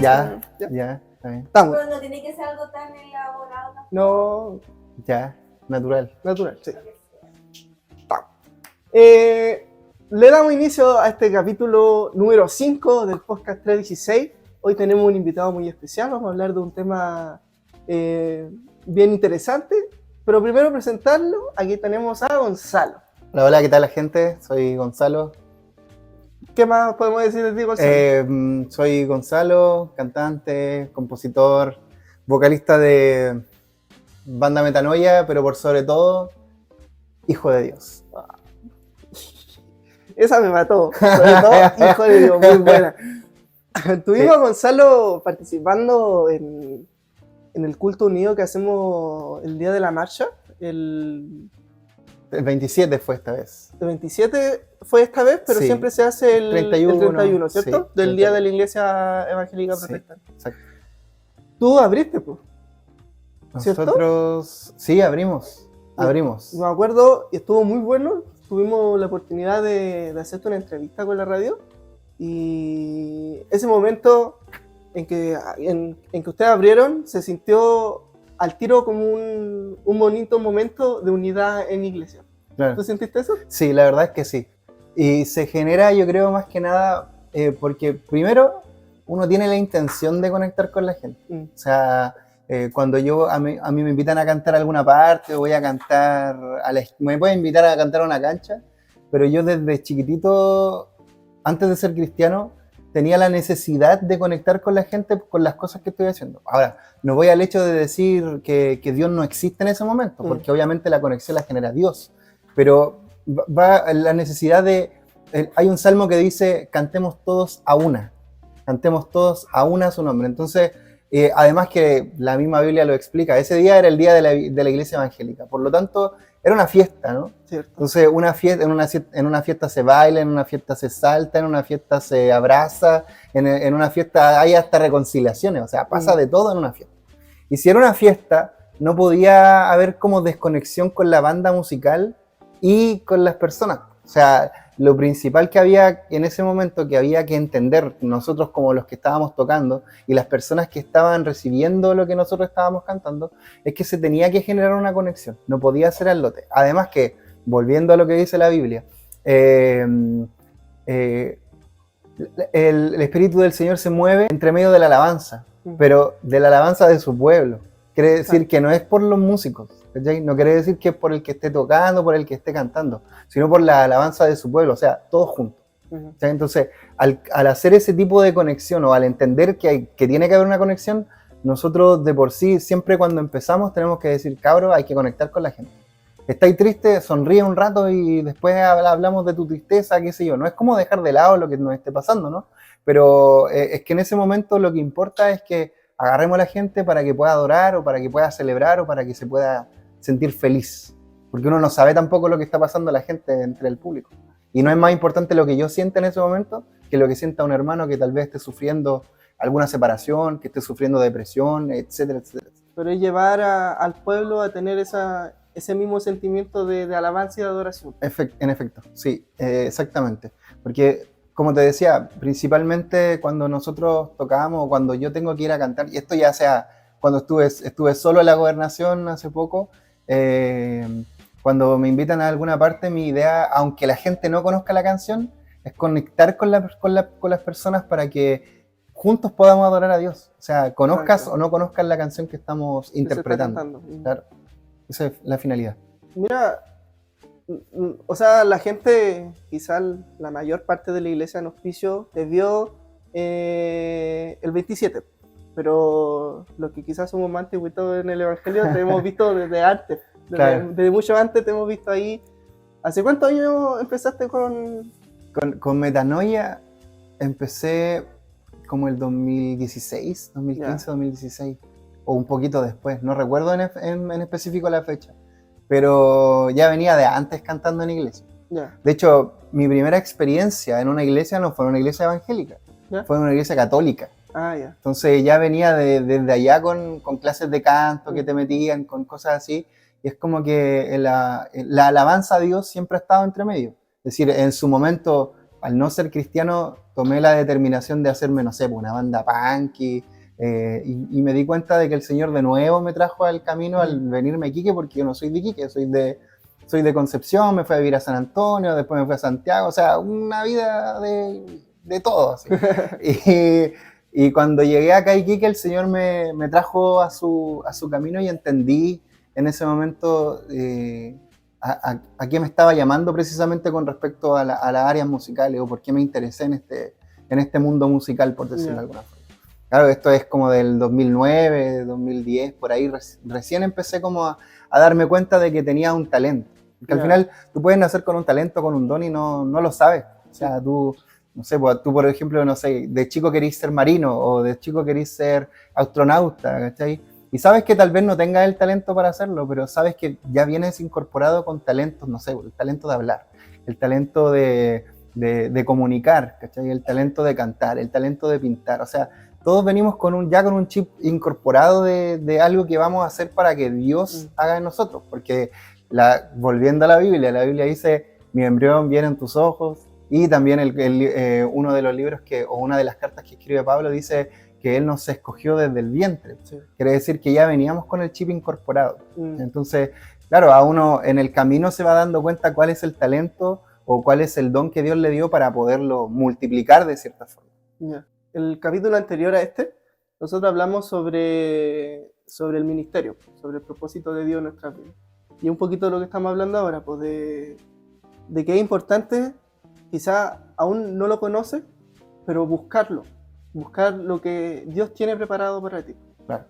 Ya, está bien. Estamos. Pero no tiene que ser algo tan elaborado. No, Ya, natural. natural, sí. Estamos. Le damos inicio a este capítulo número 5 del podcast 316. Hoy tenemos un invitado muy especial. Vamos a hablar de un tema bien interesante. Pero primero presentarlo, aquí tenemos a Gonzalo. Hola, hola, ¿qué tal la gente? Soy Gonzalo. ¿Qué más podemos decir de ti, Gonzalo? Soy Gonzalo, cantante, compositor, vocalista de banda Metanoia, pero por sobre todo, hijo de Dios. Esa me mató. Sobre todo, hijo de Dios, muy buena. Tuvimos a Gonzalo participando en el culto unido que hacemos el día de la marcha. El 27 fue esta vez. 27 fue esta vez, pero Sí. siempre se hace el 31, ¿cierto? sí, Del día de la Iglesia Evangélica Sí, Protestante. exacto. Tú abriste, pues. ¿Cierto? Nosotros, sí, abrimos. Me acuerdo, y estuvo muy bueno. Tuvimos la oportunidad de hacerte una entrevista con la radio. Y ese momento en que ustedes abrieron, se sintió al tiro como un bonito momento de unidad en iglesia. Claro. ¿Tú sentiste eso? Sí, la verdad es que sí. Y se genera, yo creo, más que nada, porque primero uno tiene la intención de conectar con la gente. O sea, cuando a mí me invitan a cantar a alguna parte, o voy a cantar, me pueden invitar a cantar a una cancha, pero yo desde chiquitito, antes de ser cristiano, tenía la necesidad de conectar con la gente con las cosas que estoy haciendo. Ahora, no voy al hecho de decir que Dios no existe en ese momento, porque obviamente la conexión la genera Dios, pero va la necesidad de... Hay un salmo que dice, cantemos todos a una su nombre. Entonces, además que la misma Biblia lo explica, ese día era el día de la iglesia evangélica, por lo tanto, era una fiesta, ¿no? Cierto. Entonces, en una fiesta se baila, en una fiesta se salta, en una fiesta se abraza, en una fiesta hay hasta reconciliaciones, o sea, pasa de todo en una fiesta. Y si era una fiesta, no podía haber como desconexión con la banda musical y con las personas. O sea, lo principal que había en ese momento, que había que entender nosotros como los que estábamos tocando y las personas que estaban recibiendo lo que nosotros estábamos cantando, es que se tenía que generar una conexión, no podía ser al lote. Además que, volviendo a lo que dice la Biblia, el Espíritu del Señor se mueve entre medio de la alabanza, pero de la alabanza de su pueblo. Quiere decir que no es por los músicos, ¿cachai? No quiere decir que es por el que esté tocando, por el que esté cantando, sino por la alabanza de su pueblo, o sea, todos juntos. ¿Cachai? Entonces, al hacer ese tipo de conexión o al entender que tiene que haber una conexión, nosotros de por sí, siempre cuando empezamos tenemos que decir, cabros, hay que conectar con la gente. Estáis triste, sonríe un rato y después hablamos de tu tristeza, qué sé yo. No es como dejar de lado lo que nos esté pasando, ¿no? Pero es que en ese momento lo que importa es que agarremos a la gente para que pueda adorar o para que pueda celebrar o para que se pueda sentir feliz. Porque uno no sabe tampoco lo que está pasando a la gente entre el público. Y no es más importante lo que yo sienta en ese momento que lo que sienta un hermano que tal vez esté sufriendo alguna separación, que esté sufriendo depresión, etcétera, etcétera. Pero es llevar al pueblo a tener ese mismo sentimiento de alabanza y de adoración. En efecto, sí, exactamente. Porque, como te decía, principalmente cuando nosotros tocábamos o cuando yo tengo que ir a cantar, y esto ya sea cuando estuve solo en la gobernación hace poco, cuando me invitan a alguna parte, mi idea, aunque la gente no conozca la canción, es conectar con las personas para que juntos podamos adorar a Dios. O sea, conozcas o no conozcas la canción que estamos interpretando. Claro, esa es la finalidad. Mira, o sea, la gente, quizás la mayor parte de la iglesia en Hospicio te vio el 27, pero los que quizás somos más antiguitos en el Evangelio te hemos visto desde antes, desde mucho antes te hemos visto ahí. ¿Hace cuántos años empezaste con Metanoia? Empecé como el 2016, 2015, 2016, o un poquito después, no recuerdo en específico la fecha, pero ya venía de antes cantando en iglesia. De hecho, mi primera experiencia en una iglesia no fue en una iglesia evangélica, fue en una iglesia católica. Entonces ya venía desde allá con clases de canto que te metían, con cosas así, y es como que la alabanza a Dios siempre ha estado entre medio. Es decir, en su momento, al no ser cristiano, tomé la determinación de hacerme, no sé, una banda punk y me di cuenta de que el Señor de nuevo me trajo al camino al venirme a Iquique, porque yo no soy de Iquique, soy de Concepción, me fui a vivir a San Antonio, después me fui a Santiago, o sea, una vida de todo. Así. Y cuando llegué acá a Iquique, el Señor me trajo a su camino y entendí en ese momento a qué me estaba llamando precisamente con respecto a las áreas musicales o por qué me interesé en este mundo musical, por decirlo de alguna forma. Claro, esto es como del 2009, 2010, por ahí recién empecé como a darme cuenta de que tenía un talento. Porque al final tú puedes nacer con un talento, con un don y no lo sabes. O sea, tú, no sé, tú por ejemplo, no sé, de chico querís ser marino o de chico querís ser astronauta, ¿cachai? Y sabes que tal vez no tengas el talento para hacerlo, pero sabes que ya vienes incorporado con talentos, no sé, el talento de hablar, el talento de comunicar, ¿cachai? El talento de cantar, el talento de pintar, o sea, todos venimos con un chip incorporado de algo que vamos a hacer para que Dios haga en nosotros, porque volviendo a la Biblia dice, mi embrión viene en tus ojos, y también uno de los libros o una de las cartas que escribe Pablo dice que Él nos escogió desde el vientre. Sí. Quiere decir que ya veníamos con el chip incorporado. Entonces, claro, a uno en el camino se va dando cuenta cuál es el talento o cuál es el don que Dios le dio para poderlo multiplicar de cierta forma. Yeah. El capítulo anterior a nosotros hablamos sobre el ministerio, sobre el propósito de Dios en nuestra vida. Y un poquito de lo que estamos hablando ahora, pues de que es importante, quizá aún no lo conoces, pero buscar lo que Dios tiene preparado para ti. Claro.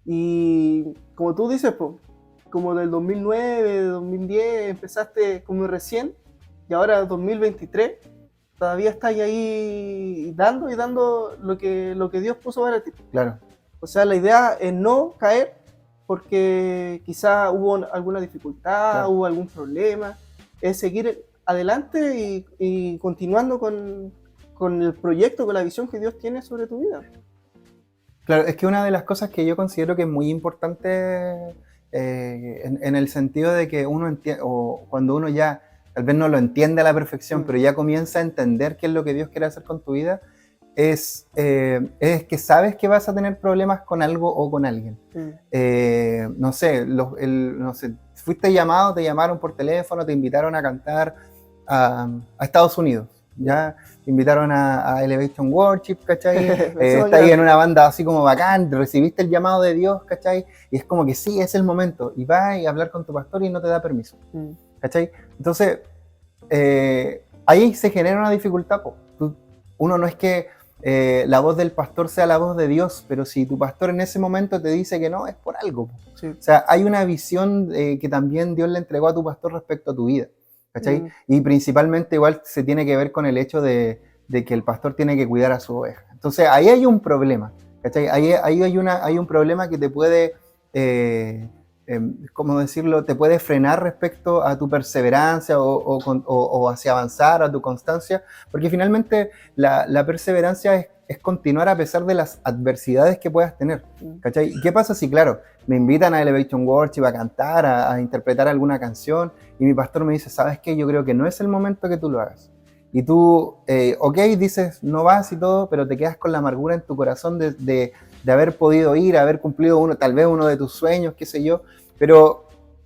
Y como tú dices, pues, como del 2009, 2010, empezaste como recién, y ahora 2023, todavía estás ahí dando lo que Dios puso para ti. Claro. O sea, la idea es no caer porque quizá hubo alguna dificultad, claro, hubo algún problema, es seguir adelante y continuando con el proyecto, con la visión que Dios tiene sobre tu vida. Claro, es que una de las cosas que yo considero que es muy importante en el sentido de que uno entiende, o cuando uno ya tal vez no lo entiende a la perfección, pero ya comienza a entender qué es lo que Dios quiere hacer con tu vida, es que sabes que vas a tener problemas con algo o con alguien. No sé, fuiste llamado, te llamaron por teléfono, te invitaron a cantar a Estados Unidos, ya te invitaron a Elevation Worship, ¿cachai? Estás ahí en una banda así como bacán, recibiste el llamado de Dios, ¿cachai? Y es como que sí, es el momento, y vas a hablar con tu pastor y no te da permiso, ¿cachai? Entonces, ahí se genera una dificultad, uno no es que la voz del pastor sea la voz de Dios, pero si tu pastor en ese momento te dice que no, es por algo. Sí. O sea, hay una visión que también Dios le entregó a tu pastor respecto a tu vida, ¿cachai? Y principalmente igual se tiene que ver con el hecho de que el pastor tiene que cuidar a su oveja. Entonces ahí hay un problema, ¿cachai? Ahí hay un problema que te puede, ¿cómo decirlo? Te puede frenar respecto a tu perseverancia o hacia avanzar, a tu constancia, porque finalmente la perseverancia es continuar a pesar de las adversidades que puedas tener, ¿cachai? ¿Y qué pasa si, claro, me invitan a Elevation Worship a cantar, a interpretar alguna canción, y mi pastor me dice, ¿sabes qué? Yo creo que no es el momento que tú lo hagas. Y tú, ok, dices, no vas y todo, pero te quedas con la amargura en tu corazón de haber podido ir, haber cumplido tal vez uno de tus sueños, qué sé yo, pero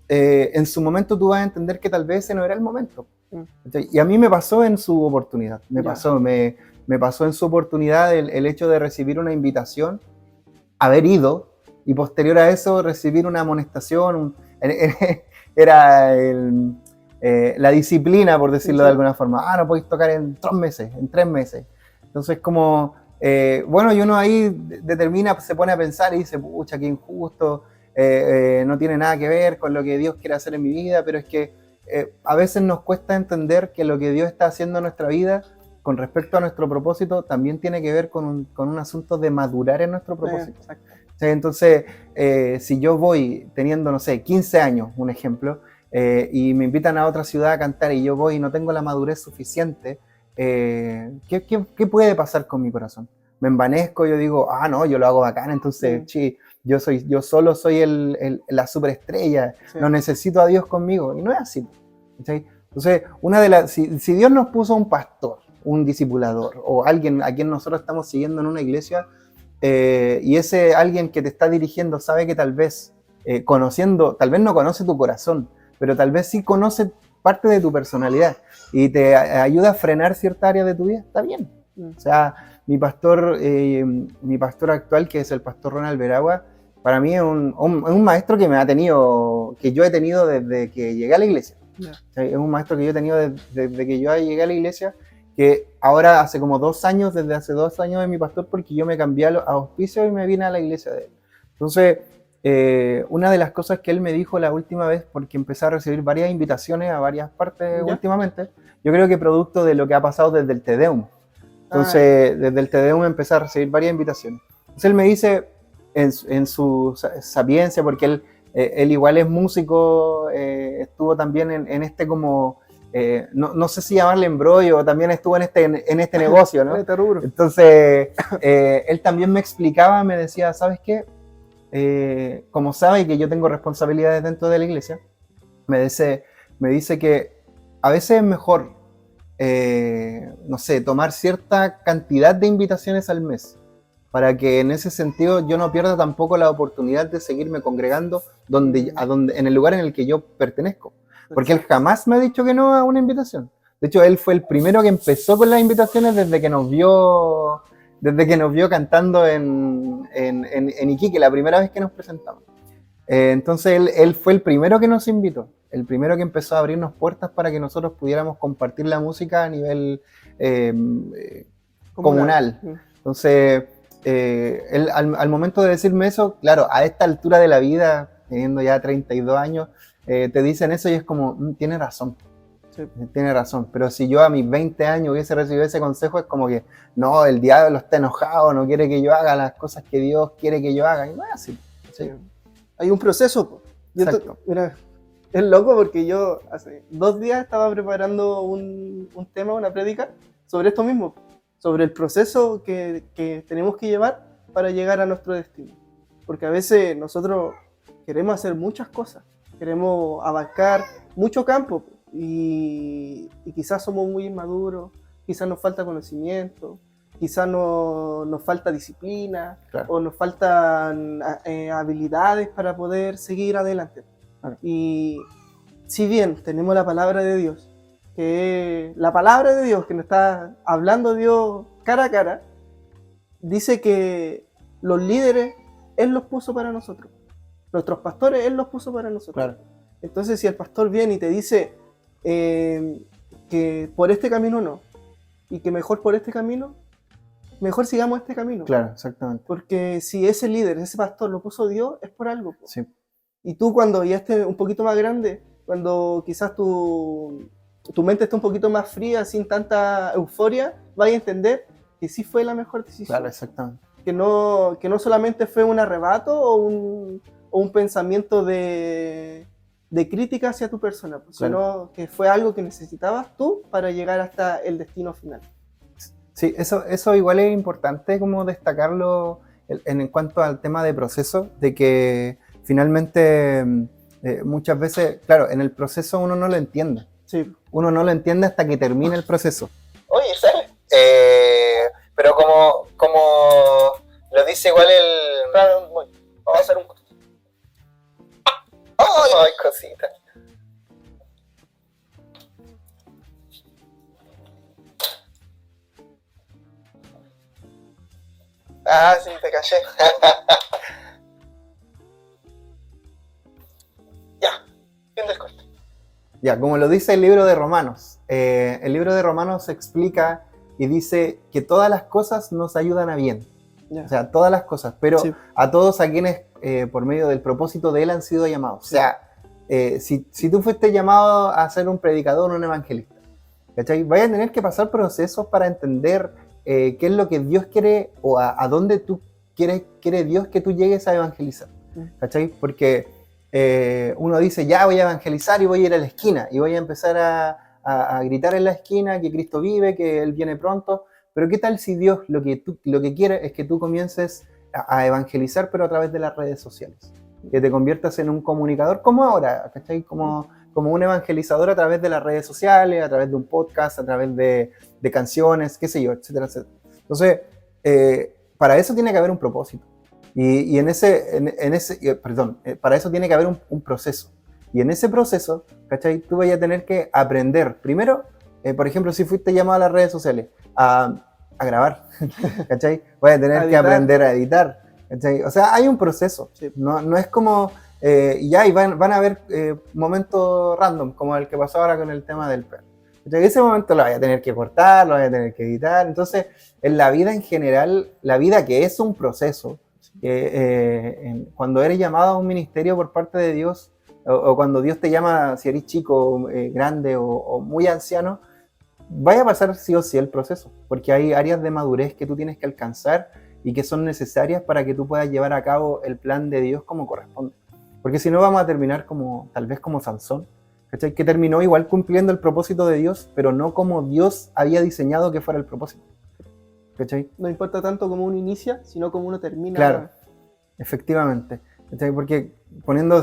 en su momento tú vas a entender que tal vez ese no era el momento. Y a mí me pasó en su oportunidad, me pasó en su oportunidad el hecho de recibir una invitación, haber ido, y posterior a eso recibir una amonestación, era la disciplina, por decirlo de alguna forma. No podéis tocar en 3 meses. Entonces como, bueno, y uno ahí determina, se pone a pensar y dice, pucha, qué injusto, no tiene nada que ver con lo que Dios quiere hacer en mi vida, pero es que a veces nos cuesta entender que lo que Dios está haciendo en nuestra vida con respecto a nuestro propósito también tiene que ver con un asunto de madurar en nuestro propósito. Entonces, si yo voy teniendo, no sé, 15 años, un ejemplo, y me invitan a otra ciudad a cantar y yo voy y no tengo la madurez suficiente, ¿qué puede pasar con mi corazón? me envanezco, yo digo, no, yo lo hago bacán, entonces, sí, yo solo soy la superestrella, Sí. no necesito a Dios conmigo, y no es así. ¿Cachai? Entonces, si Dios nos puso un pastor, un discipulador, o alguien a quien nosotros estamos siguiendo en una iglesia, y ese alguien que te está dirigiendo sabe que tal vez, tal vez no conoce tu corazón, pero tal vez sí conoce parte de tu personalidad, y te ayuda a frenar cierta área de tu vida, está bien. O sea, mi pastor actual, que es el pastor Ronald Veragua, para mí es un maestro que yo he tenido desde que llegué a la iglesia. Yeah. O sea, es un maestro que yo he tenido desde que yo llegué a la iglesia, que ahora hace como 2 años, desde hace 2 años es mi pastor, porque yo me cambié a auspicio y me vine a la iglesia de él. Entonces, una de las cosas que él me dijo la última vez, porque empecé a recibir varias invitaciones a varias partes últimamente, yo creo que producto de lo que ha pasado desde el Te Deum. Entonces, desde el Te Deum empecé a recibir varias invitaciones. Entonces él me dice, en su sapiencia, porque él igual es músico, estuvo también en este como, no sé si llamarle embrollo, también estuvo en este negocio, ¿no? Entonces, él también me explicaba, me decía, ¿sabes qué? Como sabe que yo tengo responsabilidades dentro de la iglesia, me dice que a veces es mejor, no sé, tomar cierta cantidad de invitaciones al mes, para que en ese sentido yo no pierda tampoco la oportunidad de seguirme congregando en el lugar en el que yo pertenezco. Porque él jamás me ha dicho que no a una invitación. De hecho, él fue el primero que empezó con las invitaciones desde que nos vio cantando en Iquique, la primera vez que nos presentamos. Entonces él fue el primero que nos invitó, el primero que empezó a abrirnos puertas para que nosotros pudiéramos compartir la música a nivel comunal. Entonces, él, al momento de decirme eso, claro, a esta altura de la vida, teniendo ya 32 años, te dicen eso y es como, tiene razón. Sí. Tiene razón, pero si yo a mis 20 años hubiese recibido ese consejo, es como que, no, el diablo está enojado, no quiere que yo haga las cosas que Dios quiere que yo haga, y no es así. ¿Sí? Hay un proceso. Mira, es loco porque yo hace 2 días estaba preparando un tema, una prédica, sobre esto mismo, sobre el proceso que tenemos que llevar para llegar a nuestro destino. Porque a veces nosotros queremos hacer muchas cosas, queremos abarcar mucho campo, y quizás somos muy inmaduros, quizás nos falta conocimiento, quizás nos falta disciplina, claro, o nos faltan habilidades para poder seguir adelante. Claro. Y si bien tenemos la palabra de Dios, que la palabra de Dios que nos está hablando Dios cara a cara, dice que los líderes Él los puso para nosotros, nuestros pastores Él los puso para nosotros. Claro. Entonces, si el pastor viene y te dice que por este camino no, y que mejor por este camino, mejor sigamos este camino. Claro, exactamente. Porque si ese líder, ese pastor lo puso Dios, es por algo. Sí. Y tú, cuando ya estés un poquito más grande, cuando quizás tu mente esté un poquito más fría, sin tanta euforia, vas a entender que sí fue la mejor decisión. Claro, exactamente. Que no solamente fue un arrebato o un pensamiento de crítica hacia tu persona, pues, claro, sino que fue algo que necesitabas tú para llegar hasta el destino final. Sí, eso igual es importante como destacarlo en cuanto al tema de proceso, de que finalmente muchas veces, claro, en el proceso uno no lo entiende. Sí. Uno no lo entiende hasta que termina el proceso. Oye, ¿sabes? Pero como lo dice igual el... Vamos a hacer un... ¡Ay, cosita! Ah, sí, te caché. Ya, fin del corte. Ya, como lo dice el libro de Romanos. El libro de Romanos explica y dice que todas las cosas nos ayudan a bien. Yeah. O sea, todas las cosas, pero sí, a todos a quienes por medio del propósito de Él han sido llamados. Sí. O sea, si tú fuiste llamado a ser un predicador o un evangelista, ¿cachai? Vayas a tener que pasar procesos para entender qué es lo que Dios quiere o a dónde tú quiere Dios que tú llegues a evangelizar, ¿cachai? Porque uno dice, ya voy a evangelizar y voy a ir a la esquina y voy a empezar a gritar en la esquina que Cristo vive, que Él viene pronto, pero ¿qué tal si Dios lo que quiere es que tú comiences a evangelizar, pero a través de las redes sociales? Que te conviertas en un comunicador como ahora, ¿cachai? Como un evangelizador a través de las redes sociales, a través de un podcast, a través de canciones, qué sé yo, etcétera, etcétera. Entonces, para eso tiene que haber un propósito. Y para eso tiene que haber un proceso. Y en ese proceso, ¿cachai? Tú vas a tener que aprender. Primero, por ejemplo, si fuiste llamado a las redes sociales a grabar, ¿cachai? Vas a tener que aprender a editar, ¿cachai? O sea, hay un proceso. Sí. No es como, y van a haber momentos random, como el que pasó ahora con el tema del perro. ¿Cachai? Ese momento lo vas a tener que cortar, lo vas a tener que editar. Entonces, en la vida en general, la vida que es un proceso, cuando eres llamado a un ministerio por parte de Dios, o cuando Dios te llama, si eres chico, grande o muy anciano, vaya a pasar sí o sí el proceso, porque hay áreas de madurez que tú tienes que alcanzar y que son necesarias para que tú puedas llevar a cabo el plan de Dios como corresponde. Porque si no vamos a terminar tal vez como Sansón, ¿cachai? Que terminó igual cumpliendo el propósito de Dios, pero no como Dios había diseñado que fuera el propósito. ¿Cachai? No importa tanto cómo uno inicia, sino cómo uno termina. Claro, efectivamente. ¿Cachai? Porque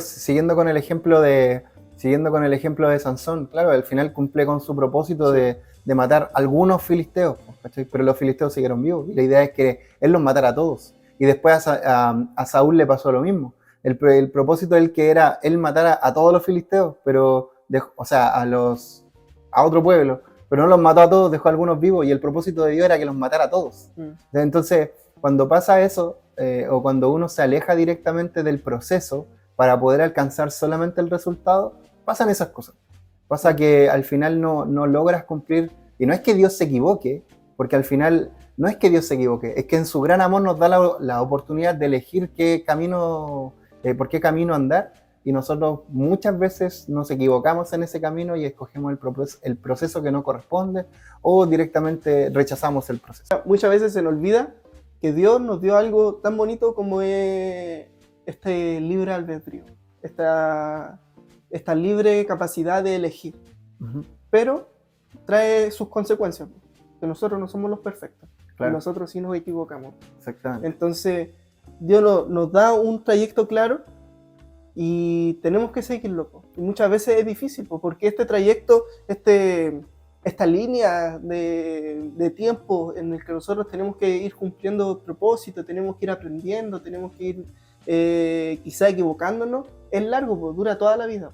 siguiendo con el ejemplo de Sansón, claro, al final cumple con su propósito de matar algunos filisteos, ¿cachai? Pero los filisteos siguieron vivos. Y la idea es que él los matara a todos. Y después a Saúl le pasó lo mismo. El propósito del que era él matara a todos los filisteos, pero a otro pueblo, pero no los mató a todos, dejó a algunos vivos, y el propósito de Dios era que los matara a todos. Entonces, cuando pasa eso, o cuando uno se aleja directamente del proceso para poder alcanzar solamente el resultado, pasan esas cosas. Pasa que al final no logras cumplir, y no es que Dios se equivoque, porque al final no es que Dios se equivoque, es que en su gran amor nos da la oportunidad de elegir por qué camino andar, y nosotros muchas veces nos equivocamos en ese camino y escogemos el proceso que no corresponde, o directamente rechazamos el proceso. Muchas veces se nos olvida que Dios nos dio algo tan bonito como es este libre albedrío, esta libre capacidad de elegir. Uh-huh. Pero trae sus consecuencias, que nosotros no somos los perfectos, Claro. y nosotros sí nos equivocamos. Exactamente. Entonces, Dios nos da un trayecto claro y tenemos que seguirlo. Y muchas veces es difícil, porque este trayecto, esta línea de tiempo en el que nosotros tenemos que ir cumpliendo propósitos, tenemos que ir aprendiendo, tenemos que ir quizá equivocándonos, es largo, dura toda la vida.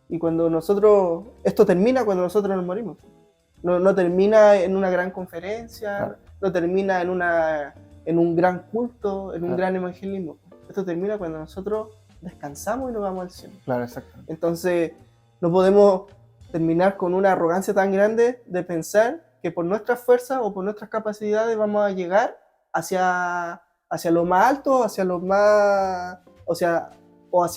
Y esto termina cuando nosotros nos morimos. No termina en una gran conferencia, Claro. no termina en un gran culto, en un Claro. gran evangelismo. Esto termina cuando nosotros descansamos y nos vamos al cielo. Claro, exactamente. Entonces, no podemos terminar con una arrogancia tan grande de pensar que por nuestras fuerzas o por nuestras capacidades vamos a llegar hacia lo más alto, hacia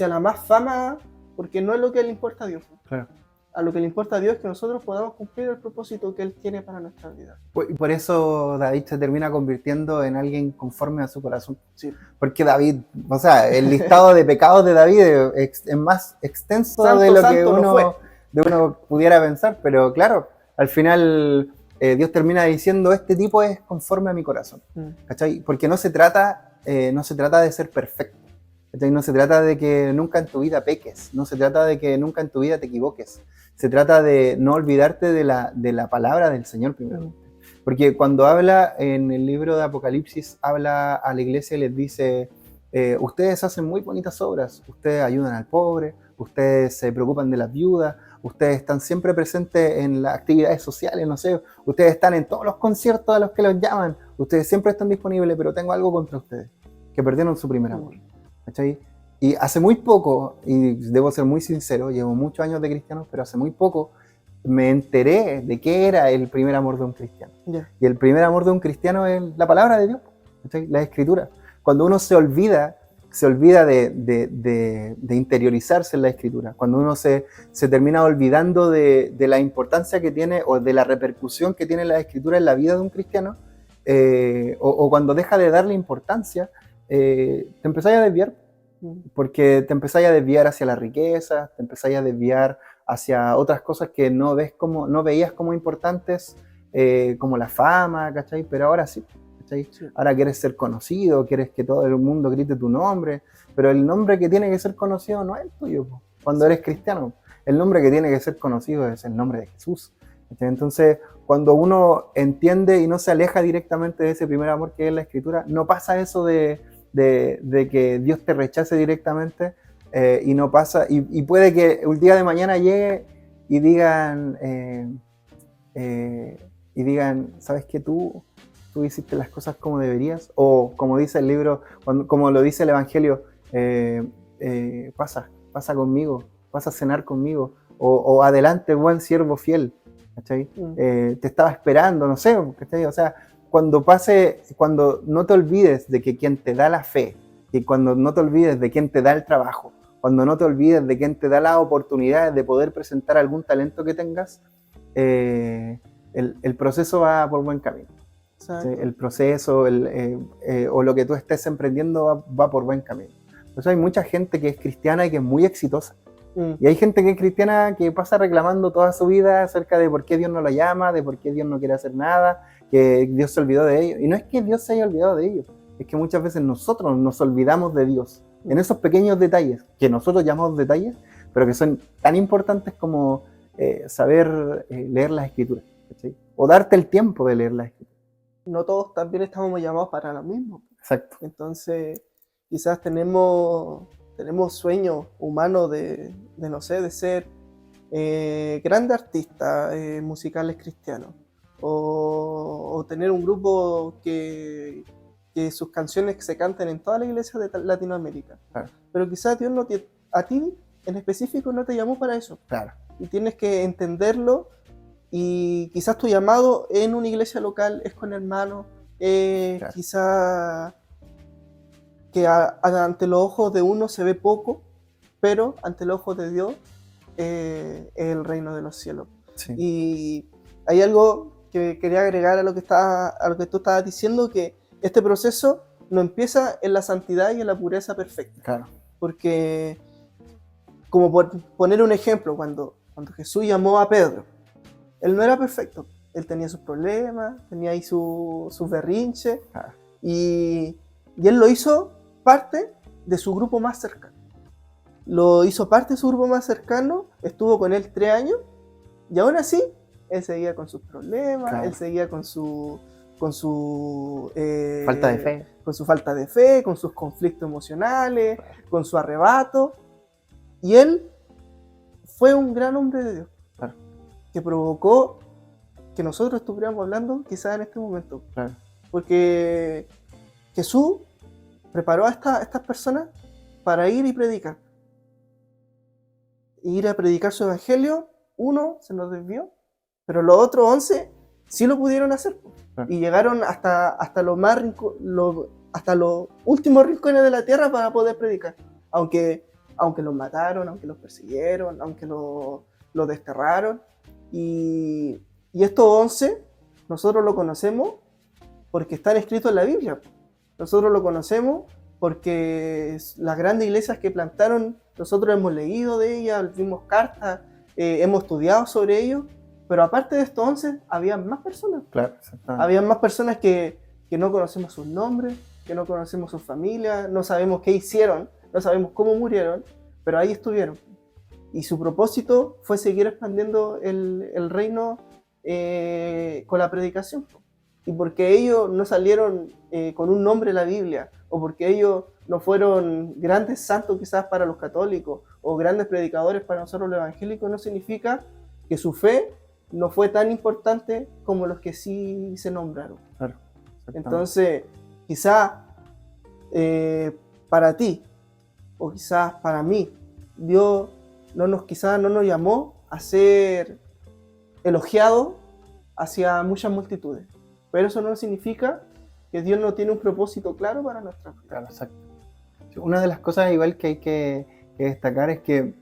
la más fama, porque no es lo que le importa a Dios. Claro. A lo que le importa a Dios es que nosotros podamos cumplir el propósito que Él tiene para nuestra vida. Por eso David se termina convirtiendo en alguien conforme a su corazón. Sí. Porque David, o sea, el listado de pecados de David es más extenso Santo, de lo que santo no fue. uno pudiera pensar, pero claro, al final Dios termina diciendo, este tipo es conforme a mi corazón, ¿cachai? Porque no se trata de ser perfecto, ¿cachai? No se trata de que nunca en tu vida peques, no se trata de que nunca en tu vida te equivoques, se trata de no olvidarte de la palabra del Señor primero. Porque cuando habla en el libro de Apocalipsis, habla a la iglesia y les dice, ustedes hacen muy bonitas obras, ustedes ayudan al pobre, ustedes se preocupan de las viudas, ustedes están siempre presentes en las actividades sociales, no sé, ustedes están en todos los conciertos a los que los llaman, ustedes siempre están disponibles, pero tengo algo contra ustedes, que perdieron su primer amor. ¿Cachai? Y hace muy poco, y debo ser muy sincero, llevo muchos años de cristiano, pero hace muy poco me enteré de qué era el primer amor de un cristiano. Yeah. Y el primer amor de un cristiano es la palabra de Dios, ¿cachai? La Escritura. Cuando uno se olvida de interiorizarse en la Escritura, cuando uno se termina olvidando de la importancia que tiene o de la repercusión que tiene la Escritura en la vida de un cristiano, o cuando deja de darle importancia, te empezáis a desviar, porque te empezáis a desviar hacia la riqueza, te empezáis a desviar hacia otras cosas que no veías como importantes, como la fama, ¿cachai? Pero ahora sí, ¿cachai? Sí. Ahora quieres ser conocido, quieres que todo el mundo grite tu nombre, pero el nombre que tiene que ser conocido no es el tuyo, po, cuando eres cristiano. El nombre que tiene que ser conocido es el nombre de Jesús. ¿Cachai? Entonces, cuando uno entiende y no se aleja directamente de ese primer amor que es la Escritura, no pasa eso de que Dios te rechace directamente, y no pasa, y puede que un día de mañana llegue y digan, ¿sabes qué? Tú hiciste las cosas como deberías, o como dice el libro, como lo dice el Evangelio, pasa conmigo, pasa a cenar conmigo, o adelante, buen siervo fiel, ¿cachai? Te estaba esperando, no sé, ¿cachai? O sea, cuando no te olvides de que quien te da la fe, y cuando no te olvides de quien te da el trabajo, cuando no te olvides de quien te da las oportunidades de poder presentar algún talento que tengas, el proceso va por buen camino. Exacto. ¿Sí? El proceso o lo que tú estés emprendiendo va por buen camino. Por eso hay mucha gente que es cristiana y que es muy exitosa. Y hay gente que es cristiana que pasa reclamando toda su vida acerca de por qué Dios no la llama, de por qué Dios no quiere hacer nada, que Dios se olvidó de ellos. Y no es que Dios se haya olvidado de ellos, es que muchas veces nosotros nos olvidamos de Dios en esos pequeños detalles, que nosotros llamamos detalles, pero que son tan importantes como saber leer las Escrituras, ¿sí? O darte el tiempo de leer las Escrituras. No todos también estamos llamados para lo mismo. Exacto. Entonces, quizás tenemos sueños humanos no sé, de ser grandes artistas musicales cristianos, o tener un grupo que sus canciones se canten en toda la iglesia de Latinoamérica. Claro. Pero quizás Dios a ti en específico no te llamó para eso. Claro. Y tienes que entenderlo, y quizás tu llamado en una iglesia local es con hermanos, Claro. quizás que ante los ojos de uno se ve poco, pero ante los ojos de Dios es el reino de los cielos. Sí. Y hay algo que quería agregar a lo que tú estabas diciendo, que este proceso no empieza en la santidad y en la pureza perfecta. Claro. Porque, como por poner un ejemplo, cuando Jesús llamó a Pedro, él no era perfecto, él tenía sus problemas, tenía ahí sus berrinches, Claro. y él lo hizo parte de su grupo más cercano. Estuvo con él 3 años, y aún así, él seguía con sus problemas, Claro. él seguía con su Falta de fe. con su falta de fe, con sus conflictos emocionales, con su arrebato. Y él fue un gran hombre de Dios, Claro. que provocó que nosotros estuviéramos hablando quizás en este momento. Claro. Porque Jesús preparó a estas personas para ir y predicar. Ir a predicar su evangelio, uno se nos desvió, pero los otros 11 sí lo pudieron hacer. Claro. Y llegaron hasta los últimos rincones de la tierra para poder predicar. Aunque los mataron, aunque los persiguieron, aunque los desterraron. Y estos 11, nosotros lo conocemos porque están escritos en la Biblia. Nosotros lo conocemos porque las grandes iglesias que plantaron, nosotros hemos leído de ellas, vimos cartas, hemos estudiado sobre ellos. Pero aparte de estos 11, había más personas. Claro, exactamente. Había más personas que no conocemos sus nombres, que no conocemos sus familias, no sabemos qué hicieron, no sabemos cómo murieron, pero ahí estuvieron. Y su propósito fue seguir expandiendo el reino con la predicación. Y porque ellos no salieron con un nombre en la Biblia, o porque ellos no fueron grandes santos quizás para los católicos, o grandes predicadores para nosotros los evangélicos, no significa que su fe no fue tan importante como los que sí se nombraron. Claro, Entonces, quizás para ti, o quizás para mí, Dios quizás no nos llamó a ser elogiados hacia muchas multitudes. Pero eso no significa que Dios no tiene un propósito claro para nuestra vida. Claro, exacto. Una de las cosas igual que hay que destacar es que,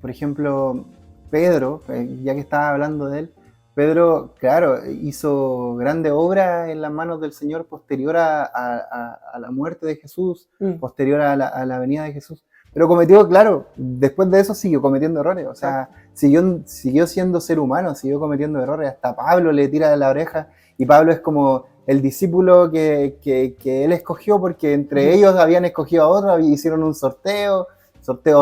por ejemplo, Pedro, ya que estaba hablando de él, Pedro, claro, hizo grandes obras en las manos del Señor posterior a la muerte de Jesús, posterior a la venida de Jesús, Pero cometió, claro, después de eso siguió cometiendo errores, o sea, siguió siendo ser humano, siguió cometiendo errores, hasta Pablo le tira de la oreja, y Pablo es como el discípulo que él escogió, porque entre ellos habían escogido a otro, hicieron un sorteo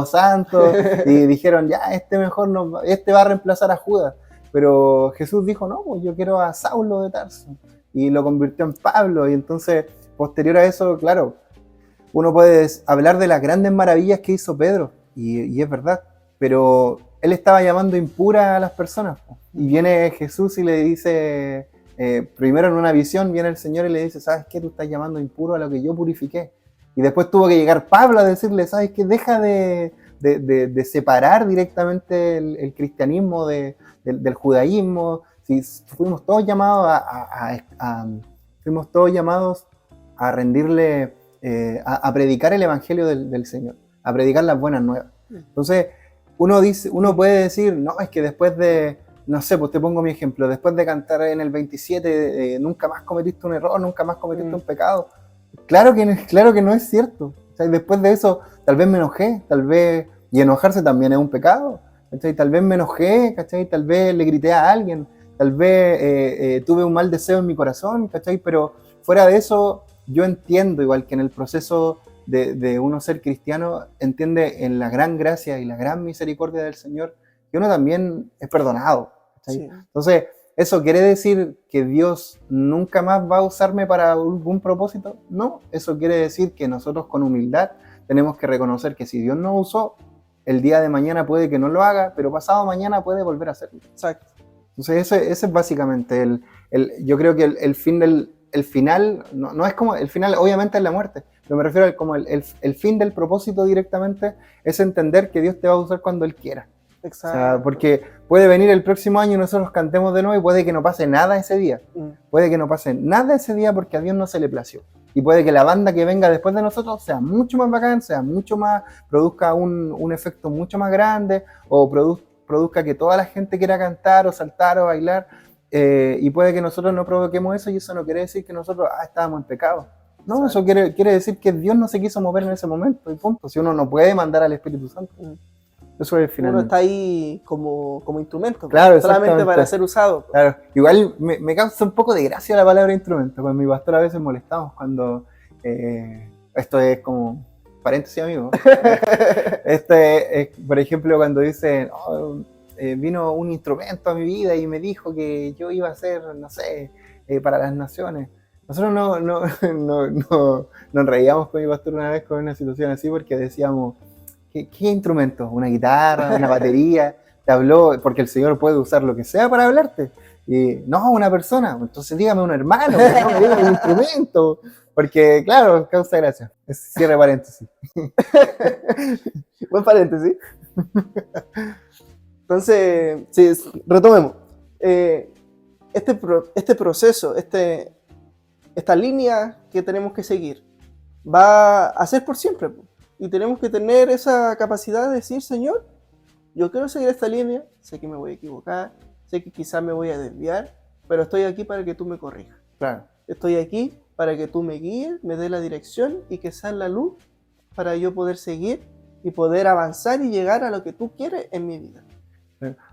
santo, y dijeron, ya, este mejor no, este va a reemplazar a Judas. Pero Jesús dijo, no, pues yo quiero a Saulo de Tarso, y lo convirtió en Pablo, y entonces, posterior a eso, claro, uno puede hablar de las grandes maravillas que hizo Pedro, y es verdad, pero él estaba llamando impura a las personas, y viene Jesús y le dice, primero en una visión, viene el Señor y le dice, ¿sabes qué? Tú estás llamando impuro a lo que yo purifiqué. Y después tuvo que llegar Pablo a decirle, ¿sabes qué? Deja de separar directamente el cristianismo del judaísmo. Si fuimos todos llamados fuimos todos llamados a rendirle, a predicar el evangelio del Señor, a predicar las buenas nuevas. Entonces, uno puede decir, no, es que después de, no sé, pues te pongo mi ejemplo, después de cantar en el 27, nunca más cometiste un error, nunca más cometiste un pecado. Claro que no es cierto. O sea, después de eso, tal vez me enojé, y enojarse también es un pecado. ¿Cachai? Tal vez me enojé, ¿cachai? Tal vez le grité a alguien, tal vez tuve un mal deseo en mi corazón, ¿cachai? Pero fuera de eso, yo entiendo, igual que en el proceso de uno ser cristiano, entiende en la gran gracia y la gran misericordia del Señor, que uno también es perdonado, ¿cachai? Sí. Entonces, ¿eso quiere decir que Dios nunca más va a usarme para algún propósito? No, eso quiere decir que nosotros con humildad tenemos que reconocer que si Dios nos usó, el día de mañana puede que no lo haga, pero pasado mañana puede volver a hacerlo. Exacto. Entonces ese es básicamente yo creo que el final, no es como, el final obviamente es la muerte, pero me refiero a como el fin del propósito directamente es entender que Dios te va a usar cuando Él quiera. Exacto. O sea, porque puede venir el próximo año y nosotros cantemos de nuevo y puede que no pase nada ese día. Puede que no pase nada ese día porque a Dios no se le plació. Y puede que la banda que venga después de nosotros sea mucho más bacán, sea mucho más, produzca un efecto mucho más grande, o produzca que toda la gente quiera cantar o saltar o bailar, y puede que nosotros no provoquemos eso, y eso no quiere decir que nosotros estábamos en pecado. No, exacto. Eso quiere decir que Dios no se quiso mover en ese momento, y punto. Si uno no puede mandar al Espíritu Santo. Eso es finalmente. Uno está ahí como instrumento, claro, solamente para ser usado. Claro, igual me causa un poco de gracia la palabra instrumento. Con mi pastor a veces molestamos cuando, esto es como paréntesis, amigo. Por ejemplo, cuando dicen, vino un instrumento a mi vida y me dijo que yo iba a ser, no sé, para las naciones. Nosotros nos reíamos con mi pastor una vez con una situación así, porque decíamos, ¿qué instrumento? ¿Una guitarra? ¿Una batería? Te habló, porque el Señor puede usar lo que sea para hablarte. Y no, una persona. Entonces dígame un hermano, no me diga un instrumento. Porque, claro, causa gracia. Cierre paréntesis. Buen paréntesis. Entonces, sí, retomemos. Este proceso, esta línea que tenemos que seguir, va a ser por siempre. Y tenemos que tener esa capacidad de decir, Señor, yo quiero seguir esta línea, sé que me voy a equivocar, sé que quizás me voy a desviar, pero estoy aquí para que tú me corrijas. Claro. Estoy aquí para que tú me guíes, me des la dirección y que sea la luz para yo poder seguir y poder avanzar y llegar a lo que tú quieres en mi vida.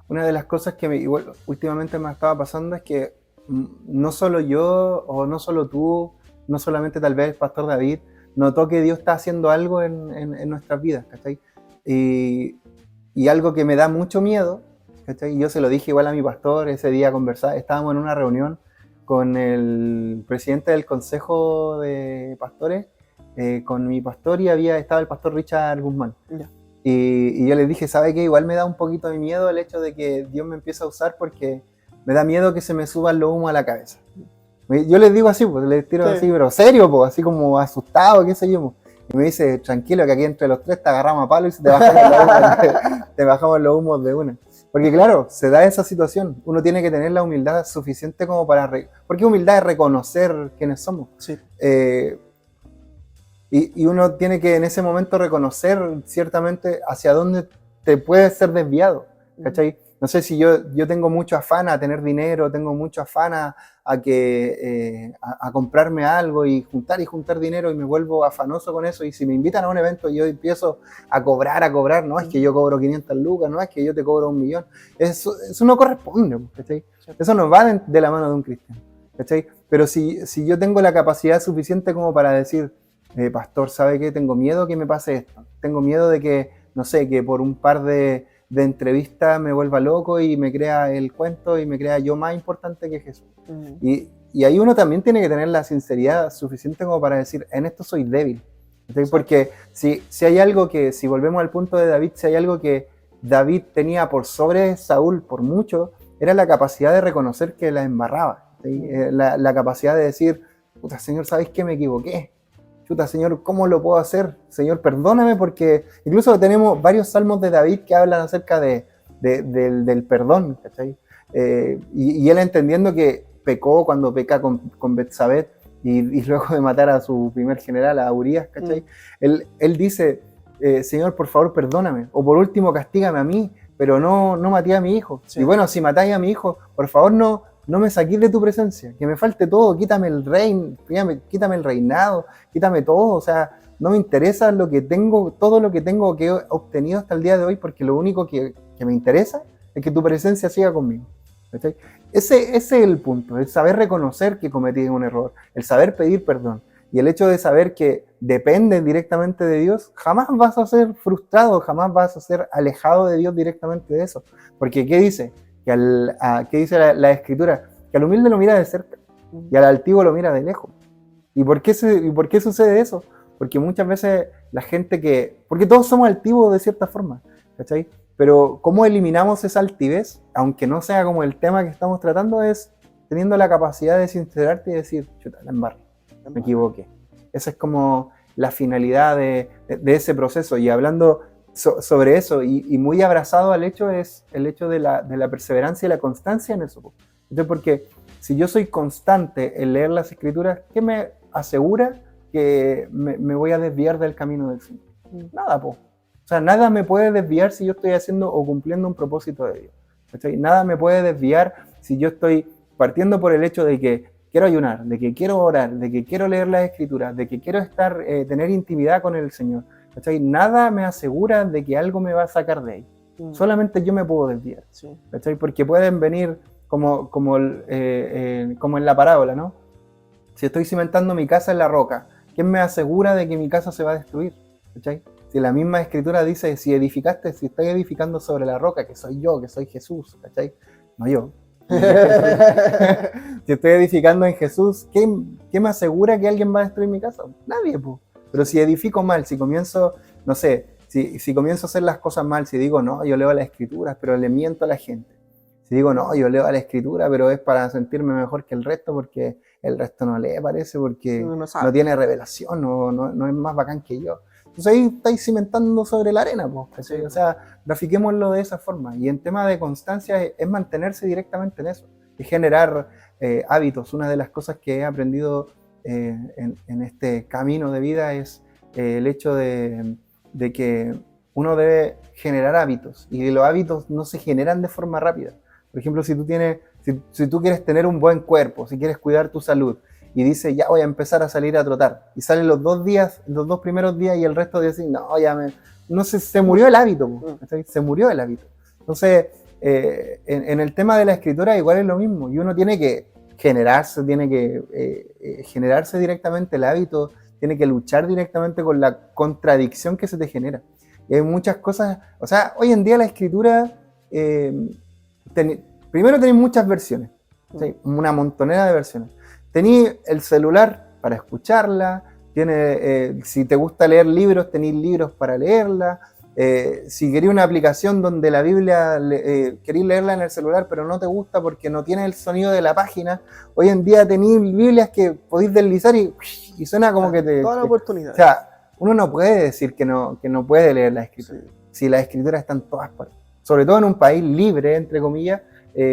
Una de las cosas que igual últimamente me estaba pasando es que no solo yo, o no solo tú, no solamente tal vez el pastor David, notó que Dios está haciendo algo en nuestras vidas, ¿cachai? Y algo que me da mucho miedo, ¿cachai? Yo se lo dije igual a mi pastor ese día, estábamos en una reunión con el presidente del consejo de pastores, con mi pastor, y estaba el pastor Richard Guzmán. Yeah. Y yo les dije, ¿sabe qué? Igual me da un poquito de miedo el hecho de que Dios me empiece a usar, porque me da miedo que se me suban los humos a la cabeza. Yo les digo así, pues les tiro así, pero serio, pues, así como asustado, qué sé yo. Y me dice, tranquilo, que aquí entre los tres te agarramos a palo y te bajamos los humos de una. Porque claro, se da esa situación. Uno tiene que tener la humildad suficiente como para... Porque humildad es reconocer quiénes somos. Sí. Y uno tiene que en ese momento reconocer ciertamente hacia dónde te puedes ser desviado, ¿cachai? no sé si yo tengo mucho afán a tener dinero, tengo mucho afán a comprarme algo y juntar dinero y me vuelvo afanoso con eso. Y si me invitan a un evento y yo empiezo a cobrar, no es que yo cobro 500 lucas, no es que yo te cobro 1.000.000. Eso no corresponde, ¿cachai? Eso no va de la mano de un cristiano, ¿cachai? Pero si yo tengo la capacidad suficiente como para decir, pastor, ¿sabe qué? Tengo miedo que me pase esto. Tengo miedo de que, no sé, que por un par de entrevistas me vuelva loco y me crea el cuento y me crea yo más importante que Jesús. Y ahí uno también tiene que tener la sinceridad suficiente como para decir, en esto soy débil. ¿Sí? Porque si hay algo que, si volvemos al punto de David, si hay algo que David tenía por sobre Saúl por mucho, era la capacidad de reconocer que la embarraba. ¿Sí? La capacidad de decir, puta, Señor, ¿sabes qué? Me equivoqué. Chuta, Señor, ¿cómo lo puedo hacer? Señor, perdóname, porque incluso tenemos varios salmos de David que hablan acerca del perdón, ¿cachai? Y él entendiendo que pecó cuando peca con Betsabé y luego de matar a su primer general, a Urías, ¿cachai? Él dice, Señor, por favor, perdóname, o por último, castígame a mí, pero no maté a mi hijo. Sí. Y bueno, si matáis a mi hijo, por favor, no me saquís de tu presencia, que me falte todo, quítame el reino, quítame el reinado, quítame todo, o sea, no me interesa lo que tengo, todo lo que tengo que he obtenido hasta el día de hoy, porque lo único que me interesa es que tu presencia siga conmigo. ¿Okay? Ese es el punto, el saber reconocer que cometí un error, el saber pedir perdón, y el hecho de saber que dependes directamente de Dios, jamás vas a ser frustrado, jamás vas a ser alejado de Dios directamente de eso, porque ¿qué dice? ¿Qué dice la Escritura? Que al humilde lo mira de cerca y al altivo lo mira de lejos. ¿Y por qué sucede eso? Porque muchas veces la gente porque todos somos altivos de cierta forma, ¿cachai? Pero ¿cómo eliminamos esa altivez? Aunque no sea como el tema que estamos tratando, es teniendo la capacidad de sincerarte y decir, chuta, la embarré, me equivoqué. Esa es como la finalidad de ese proceso. Y hablando sobre eso y muy abrazado al hecho es el hecho de la perseverancia y la constancia en eso. Entonces, porque si yo soy constante en leer las Escrituras, ¿qué me asegura que me voy a desviar del camino del Señor? Nada, po. O sea, nada me puede desviar si yo estoy haciendo o cumpliendo un propósito de Dios. ¿Cachai? Nada me puede desviar si yo estoy partiendo por el hecho de que quiero ayunar, de que quiero orar, de que quiero leer las Escrituras, de que quiero tener intimidad con el Señor. ¿Cachai? Nada me asegura de que algo me va a sacar de ahí. Solamente yo me puedo desviar. Sí. ¿Cachai? Porque pueden venir como en la parábola, ¿no? Si estoy cimentando mi casa en la roca, ¿quién me asegura de que mi casa se va a destruir? ¿Cachai? Si la misma Escritura dice, si estoy edificando sobre la roca, que soy yo, que soy Jesús, ¿cachai? No yo. Si estoy edificando en Jesús, ¿qué me asegura que alguien va a destruir mi casa? Nadie, pues. Pero si edifico mal, si comienzo, no sé, si comienzo a hacer las cosas mal, si digo, no, yo leo las Escrituras, pero le miento a la gente. Si digo, no, yo leo la Escritura, pero es para sentirme mejor que el resto, porque el resto no lee, parece, porque no tiene revelación, no es más bacán que yo. Entonces ahí estáis cimentando sobre la arena, pues, ¿sí? O sea, grafiquémoslo de esa forma. Y en tema de constancia es mantenerse directamente en eso, y generar hábitos. Una de las cosas que he aprendido en este camino de vida es el hecho de que uno debe generar hábitos, y los hábitos no se generan de forma rápida. Por ejemplo, si tú quieres tener un buen cuerpo, si quieres cuidar tu salud, y dices, ya voy a empezar a salir a trotar, y salen los 2 primeros días, y el resto de decir, no sé, se murió el hábito, se murió el hábito. Entonces, en el tema de la escritura igual es lo mismo, y uno tiene que generarse directamente el hábito, tiene que luchar directamente con la contradicción que se te genera. Y hay muchas cosas, o sea, hoy en día la escritura, primero tenéis muchas versiones, ¿sí? Una montonera de versiones. Tenéis el celular para escucharla, si te gusta leer libros, tenéis libros para leerla. Si queréis una aplicación donde la Biblia queréis leerla en el celular, pero no te gusta porque no tiene el sonido de la página, hoy en día tenéis Biblias que podéis deslizar y suena como que te... Toda la oportunidad. O sea, uno no puede decir que no puede leer la escritura, sí. Si la escritura está en todas partes, sobre todo en un país libre, entre comillas,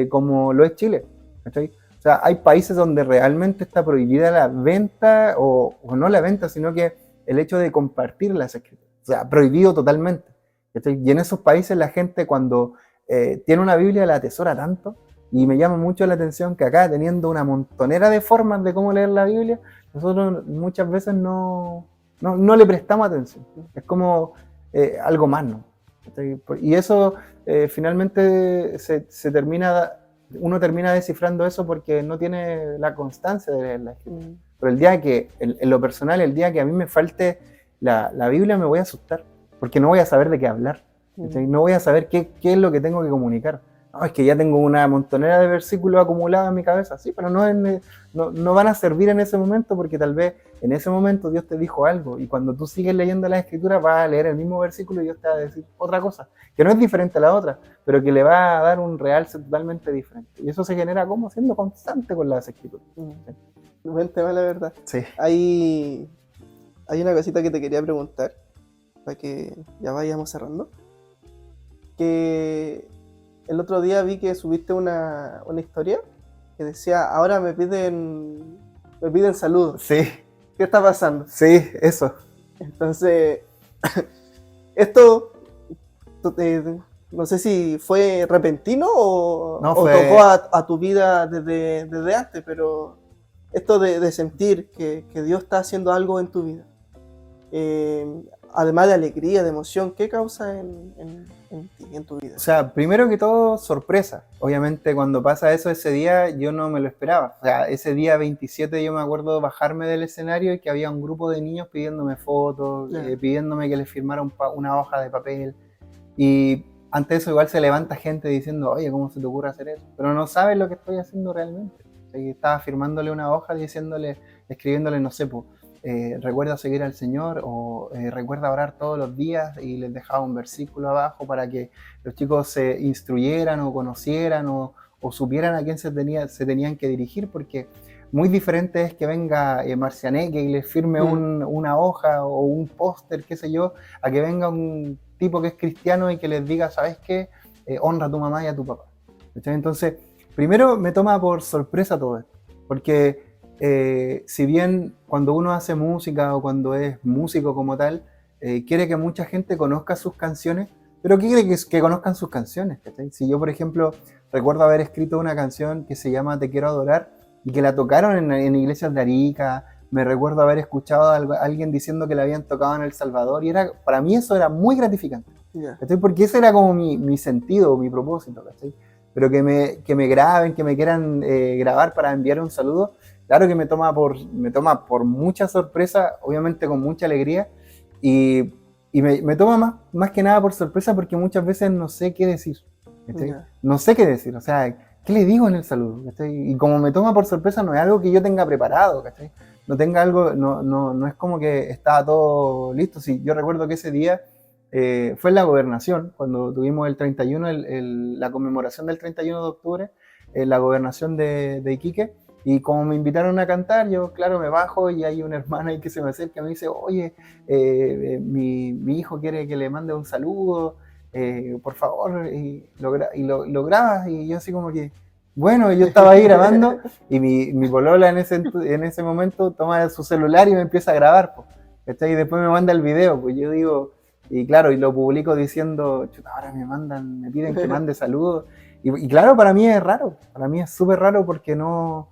como lo es Chile, ¿cachai? O sea, hay países donde realmente está prohibida la venta, o no la venta, sino que el hecho de compartir las escrituras. O sea, prohibido totalmente. ¿Cachai? Y en esos países la gente cuando tiene una Biblia, la atesora tanto, y me llama mucho la atención que acá, teniendo una montonera de formas de cómo leer la Biblia, nosotros muchas veces no le prestamos atención. Es como algo más, ¿no? Y eso finalmente uno termina descifrando eso porque no tiene la constancia de leer la Escritura. Pero el día que, en lo personal, el día que a mí me falte la Biblia, me voy a asustar, porque no voy a saber de qué hablar. No voy a saber qué es lo que tengo que comunicar. No, es que ya tengo una montonera de versículos acumulados en mi cabeza, sí, pero no van a servir en ese momento, porque tal vez en ese momento Dios te dijo algo, y cuando tú sigues leyendo las Escrituras vas a leer el mismo versículo y Dios te va a decir otra cosa, que no es diferente a la otra, pero que le va a dar un realce totalmente diferente. Y eso se genera como siendo constante con las Escrituras. Buen tema, la verdad. Sí. Hay una cosita que te quería preguntar, para que ya vayamos cerrando. Que el otro día vi que subiste una historia que decía, ahora me piden saludos. Sí, ¿Qué está pasando? sí, eso. Entonces, esto, no sé si fue repentino o tocó a tu vida desde antes, pero esto de sentir que Dios está haciendo algo en tu vida, además de alegría, de emoción, ¿qué causa en ti, en tu vida? O sea, primero que todo, sorpresa. Obviamente cuando pasa eso ese día, yo no me lo esperaba. O sea, ese día 27 yo me acuerdo bajarme del escenario y que había un grupo de niños pidiéndome fotos, pidiéndome que les firmara una hoja de papel. Y ante eso igual se levanta gente diciendo, oye, ¿cómo se te ocurre hacer eso? Pero no sabes lo que estoy haciendo realmente. O sea, estaba firmándole una hoja escribiéndole, no sé, recuerda seguir al Señor, o recuerda orar todos los días, y les dejaba un versículo abajo para que los chicos se instruyeran o conocieran o supieran a quién se tenían que dirigir, porque muy diferente es que venga Marcianeque y les firme una hoja o un póster, qué sé yo, a que venga un tipo que es cristiano y que les diga, ¿sabes qué? Honra a tu mamá y a tu papá. Entonces, primero me toma por sorpresa todo esto, porque si bien cuando uno hace música o cuando es músico como tal, quiere que mucha gente conozca sus canciones, pero ¿qué quiere que conozcan sus canciones? ¿Cachai? Si yo, por ejemplo, recuerdo haber escrito una canción que se llama Te quiero adorar y que la tocaron en iglesias de Arica, me recuerdo haber escuchado a alguien diciendo que la habían tocado en El Salvador, y para mí eso era muy gratificante, porque ese era como mi sentido, mi propósito, ¿cachai? Pero que me graben, que me quieran grabar para enviar un saludo, claro que me toma por mucha sorpresa, obviamente con mucha alegría, y me toma más que nada por sorpresa, porque muchas veces no sé qué decir, no sé qué decir, o sea, ¿qué le digo en el saludo? ¿Cachai? Y como me toma por sorpresa, no es algo que yo tenga preparado, ¿cachai? No es como que estaba todo listo. Sí, yo recuerdo que ese día fue en la Gobernación, cuando tuvimos el 31, la conmemoración del 31 de octubre, en la Gobernación de Iquique. Y como me invitaron a cantar, yo, claro, me bajo y hay una hermana ahí que se me acerca y me dice, oye, mi hijo quiere que le mande un saludo, por favor, y lo grabas. Y yo así como que, bueno, yo estaba ahí grabando y mi polola en ese momento toma su celular y me empieza a grabar, pues, y después me manda el video, pues yo digo, y claro, y lo publico diciendo, chuta, ahora me piden que mande saludos. Y claro, para mí es raro, para mí es súper raro, porque no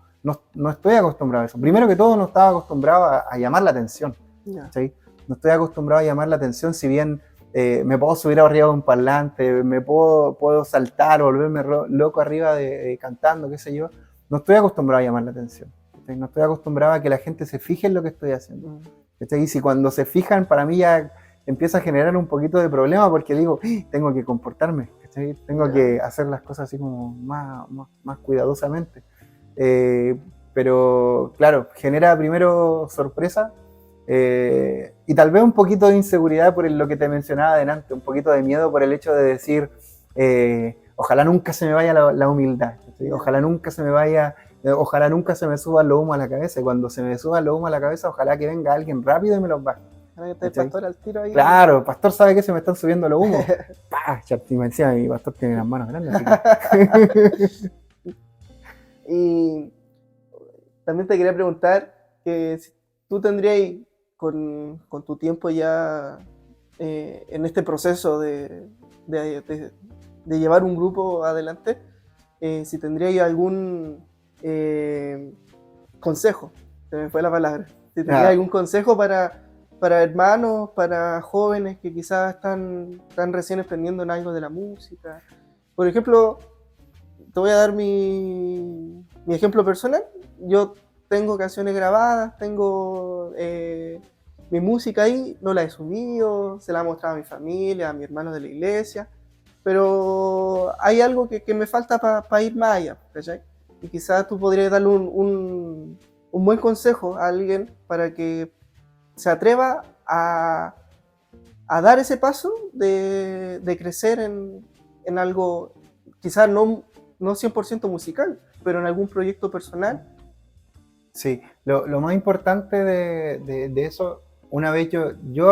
estoy acostumbrado a eso. Primero que todo, no estaba acostumbrado a llamar la atención. ¿Sí? No estoy acostumbrado a llamar la atención, si bien me puedo subir arriba de un parlante, me puedo saltar o volverme loco arriba cantando, qué sé yo. No estoy acostumbrado a llamar la atención. ¿Sí? No estoy acostumbrado a que la gente se fije en lo que estoy haciendo. ¿Sí? Y si cuando se fijan, para mí ya empieza a generar un poquito de problema, porque digo, tengo que comportarme, ¿sí? Tengo que hacer las cosas así como más cuidadosamente. Pero claro, genera primero sorpresa, y tal vez un poquito de inseguridad por lo que te mencionaba adelante, un poquito de miedo por el hecho de decir, ojalá nunca se me vaya la humildad, ¿sí? Ojalá nunca se me suba los humos a la cabeza, y cuando se me suba los humos a la cabeza, ojalá que venga alguien rápido y me los baje. El pastor al tiro ahí. Claro, el pastor sabe que se me están subiendo los humos. ¡Pah! Encima mi pastor tiene las manos grandes. Así que... Y también te quería preguntar que si tú tendrías con tu tiempo ya en este proceso de de llevar un grupo adelante, si tendría algún consejo, se me fue la palabra, si tendría algún consejo para hermanos, para jóvenes que quizás están recién aprendiendo en algo de la música. Por ejemplo, te voy a dar mi ejemplo personal. Yo tengo canciones grabadas, tengo mi música ahí, no la he subido, se la he mostrado a mi familia, a mis hermanos de la iglesia, pero hay algo que me falta para ir más allá, ¿cachai? Y quizás tú podrías darle un buen consejo a alguien para que se atreva a dar ese paso de crecer en algo, quizás no 100% musical, pero en algún proyecto personal. Sí, lo más importante de eso, una vez yo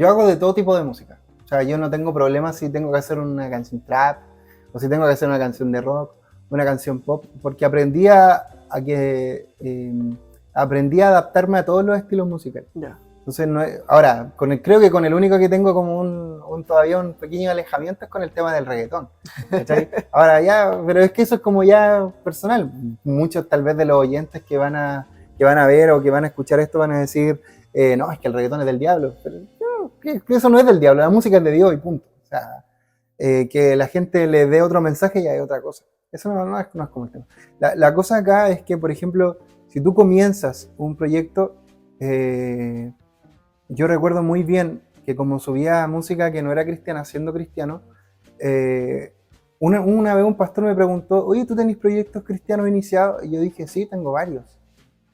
hago de todo tipo de música. O sea, yo no tengo problemas si tengo que hacer una canción trap, o si tengo que hacer una canción de rock, una canción pop, porque aprendí a adaptarme a todos los estilos musicales. Ya. Entonces, ahora, creo que con el único que tengo como todavía un pequeño alejamiento es con el tema del reggaetón, ¿cachai? Ahora ya, pero es que eso es como ya personal. Muchos tal vez de los oyentes que van a ver o que van a escuchar esto van a decir, no, es que el reggaetón es del diablo. Pero no, que eso no es del diablo, la música es de Dios y punto. O sea, que la gente le dé otro mensaje ya es otra cosa. Eso no es como el tema. La cosa acá es que, por ejemplo, si tú comienzas un proyecto, yo recuerdo muy bien que como subía música que no era cristiana siendo cristiano, una vez un pastor me preguntó, oye, ¿tú tenés proyectos cristianos iniciados? Y yo dije, sí, tengo varios.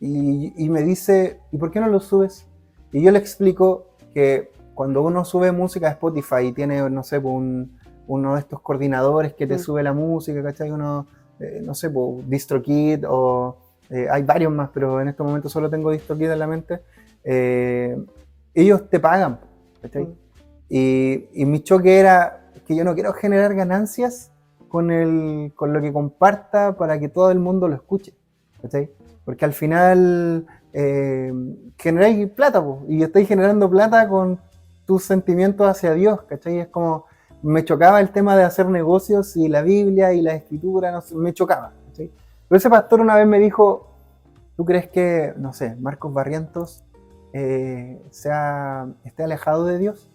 Y me dice, ¿y por qué no los subes? Y yo le explico que cuando uno sube música a Spotify y tiene, no sé, uno de estos coordinadores que te sube la música, ¿cachai? Uno, no sé, DistroKid o hay varios más, pero en este momento solo tengo DistroKid en la mente. Ellos te pagan, ¿cachai? Y mi choque era que yo no quiero generar ganancias con lo que comparta para que todo el mundo lo escuche, ¿cachai? Porque al final generáis plata, y estoy generando plata con tus sentimientos hacia Dios, ¿cachai? Es como, me chocaba el tema de hacer negocios y la Biblia y la Escritura, no sé, me chocaba, ¿cachai? Pero ese pastor una vez me dijo, ¿tú crees que, no sé, Marcos Barrientos esté alejado de Dios?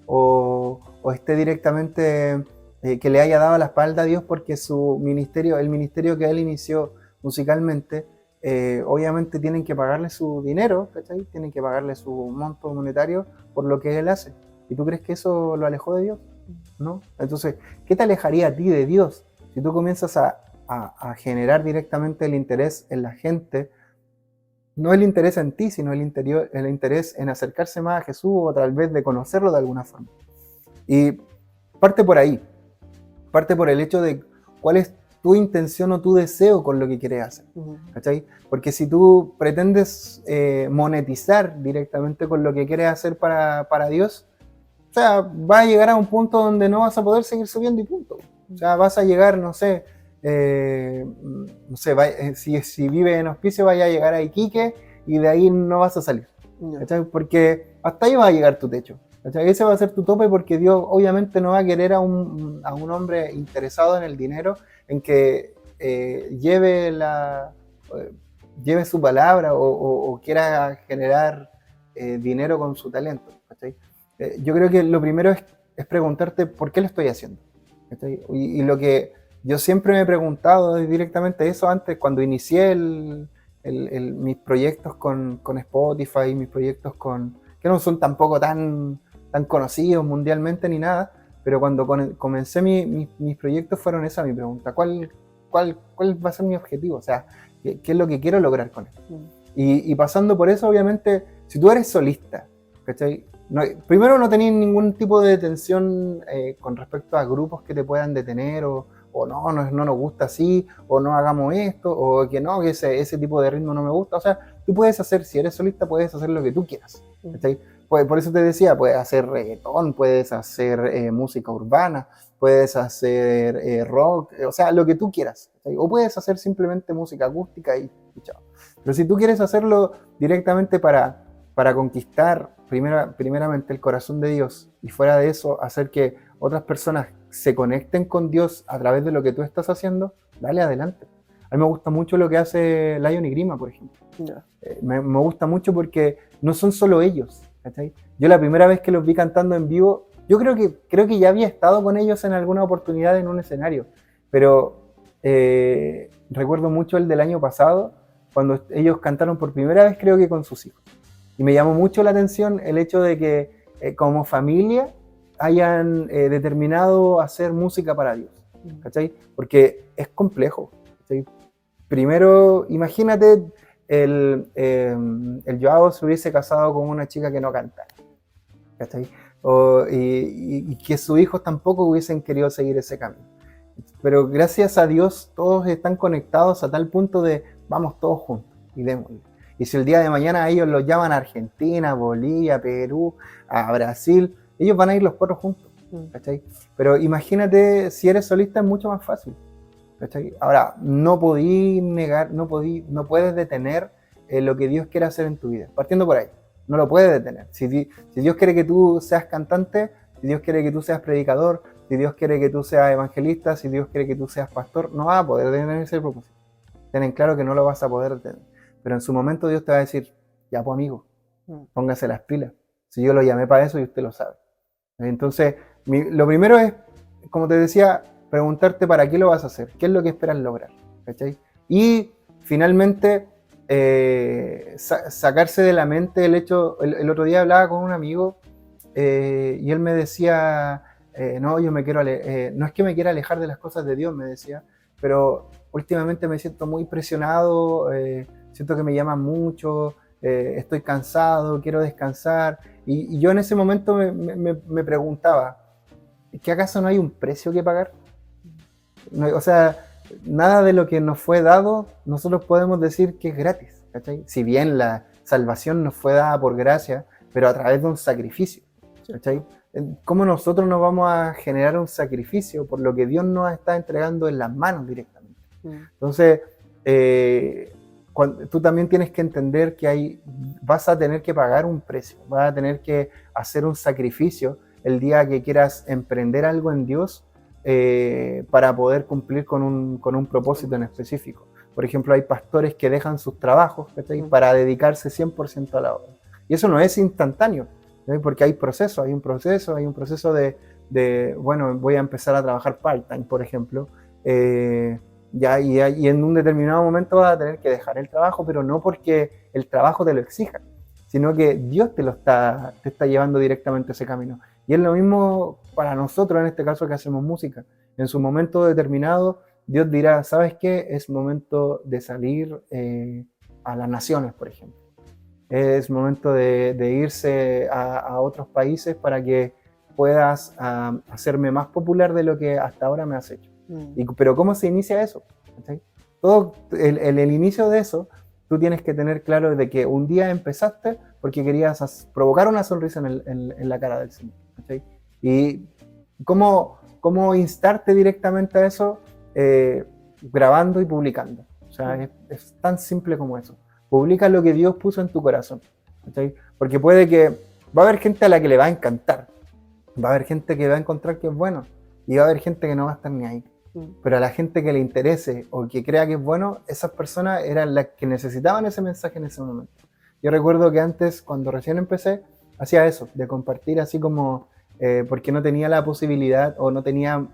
O esté directamente, que le haya dado la espalda a Dios porque el ministerio que él inició musicalmente, obviamente tienen que pagarle su dinero, ¿cachai? Tienen que pagarle su monto monetario por lo que él hace. ¿Y tú crees que eso lo alejó de Dios? ¿No? Entonces, ¿qué te alejaría a ti de Dios? Si tú comienzas a generar directamente el interés en la gente, no el interés en ti, sino el interés en acercarse más a Jesús o tal vez de conocerlo de alguna forma. Y parte por ahí, parte por el hecho de cuál es tu intención o tu deseo con lo que quieres hacer, ¿cachai? Porque si tú pretendes monetizar directamente con lo que quieres hacer para Dios, o sea, vas a llegar a un punto donde no vas a poder seguir subiendo y punto. O sea, vas a llegar, no sé, si vives en Hospicio, vaya a llegar a Iquique y de ahí no vas a salir, ¿cachai? Porque hasta ahí va a llegar tu techo, ¿cachai? Ese va a ser tu tope, porque Dios obviamente no va a querer a un hombre interesado en el dinero, en que lleve su palabra o quiera generar dinero con su talento, ¿cachai? Yo creo que lo primero es preguntarte por qué lo estoy haciendo, ¿cachai? Y lo que yo siempre me he preguntado directamente eso antes, cuando inicié mis proyectos con Spotify, mis proyectos que no son tampoco tan conocidos mundialmente ni nada, pero cuando comencé mis proyectos fueron esa mi pregunta, ¿cuál va a ser mi objetivo? O sea, ¿qué es lo que quiero lograr con esto? Y pasando por eso, obviamente, si tú eres solista, ¿cachai? Primero no tenías ningún tipo de detención con respecto a grupos que te puedan detener o no nos gusta así, o no hagamos esto, o que no, que ese tipo de ritmo no me gusta. O sea, tú puedes hacer, si eres solista, puedes hacer lo que tú quieras, ¿cachai? Por eso te decía, puedes hacer reggaetón, puedes hacer música urbana, puedes hacer rock, o sea, lo que tú quieras, ¿cachai? O puedes hacer simplemente música acústica y chao. Pero si tú quieres hacerlo directamente para conquistar primeramente el corazón de Dios, y fuera de eso hacer que otras personas se conecten con Dios a través de lo que tú estás haciendo, dale adelante. A mí me gusta mucho lo que hace Lion y Grima, por ejemplo. Ya. Me gusta mucho porque no son solo ellos, ¿cachai? Yo la primera vez que los vi cantando en vivo, yo creo que ya había estado con ellos en alguna oportunidad en un escenario, pero recuerdo mucho el del año pasado, cuando ellos cantaron por primera vez, creo que con sus hijos. Y me llamó mucho la atención el hecho de que como familia hayan determinado hacer música para Dios, ¿cachai? Porque es complejo, ¿cachai? Primero, imagínate el Joao se hubiese casado con una chica que no cantara, ¿cachai? Y que sus hijos tampoco hubiesen querido seguir ese camino. Pero gracias a Dios todos están conectados a tal punto de vamos todos juntos y démosle. Y si el día de mañana ellos los llaman a Argentina, Bolivia, Perú, a Brasil, ellos van a ir los 4 juntos, ¿cachai? Pero imagínate, si eres solista es mucho más fácil, ¿cachai? Ahora, no podí negar, no puedes detener lo que Dios quiere hacer en tu vida, partiendo por ahí, no lo puedes detener. Si Dios quiere que tú seas cantante, si Dios quiere que tú seas predicador, si Dios quiere que tú seas evangelista, si Dios quiere que tú seas pastor, no vas a poder tener ese propósito. Ten claro que no lo vas a poder tener. Pero en su momento Dios te va a decir, ya pues amigo, póngase las pilas. Si yo lo llamé para eso y usted lo sabe. Entonces, lo primero es, como te decía, preguntarte para qué lo vas a hacer, qué es lo que esperas lograr, ¿cachai? Y finalmente, sacarse de la mente el hecho, el otro día hablaba con un amigo y él me decía, no, yo me quiero no es que me quiera alejar de las cosas de Dios, me decía, pero últimamente me siento muy presionado, siento que me llaman mucho, estoy cansado, quiero descansar. Y yo en ese momento me preguntaba, ¿que acaso no hay un precio que pagar? No, o sea, nada de lo que nos fue dado, nosotros podemos decir que es gratis, ¿cachai? Si bien la salvación nos fue dada por gracia, pero a través de un sacrificio, ¿cachai? ¿Cómo nosotros nos vamos a generar un sacrificio por lo que Dios nos está entregando en las manos directamente? Entonces, tú también tienes que entender que vas a tener que pagar un precio, vas a tener que hacer un sacrificio el día que quieras emprender algo en Dios para poder cumplir con un propósito en específico. Por ejemplo, hay pastores que dejan sus trabajos, ¿sí?, para dedicarse 100% a la obra. Y eso no es instantáneo, ¿sí?, porque hay un proceso de bueno, voy a empezar a trabajar part-time, por ejemplo, y en un determinado momento vas a tener que dejar el trabajo, pero no porque el trabajo te lo exija, sino que Dios te está llevando directamente a ese camino. Y es lo mismo para nosotros, en este caso, que hacemos música. En su momento determinado, Dios dirá, ¿sabes qué? Es momento de salir a las naciones, por ejemplo. Es momento de irse a otros países para que puedas hacerme más popular de lo que hasta ahora me has hecho. Pero ¿cómo se inicia eso? ¿Sí? Todo el inicio de eso, tú tienes que tener claro de que un día empezaste porque querías provocar una sonrisa en la cara del Señor. ¿Sí? Y ¿cómo instarte directamente a eso? Grabando y publicando. O sea, es tan simple como eso. Publica lo que Dios puso en tu corazón. ¿Sí? Porque puede que va a haber gente a la que le va a encantar, va a haber gente que va a encontrar que es bueno, y va a haber gente que no va a estar ni ahí. Pero a la gente que le interese o que crea que es bueno, esas personas eran las que necesitaban ese mensaje en ese momento. Yo recuerdo que antes, cuando recién empecé, hacía eso, de compartir así como, porque no tenía la posibilidad o no tenía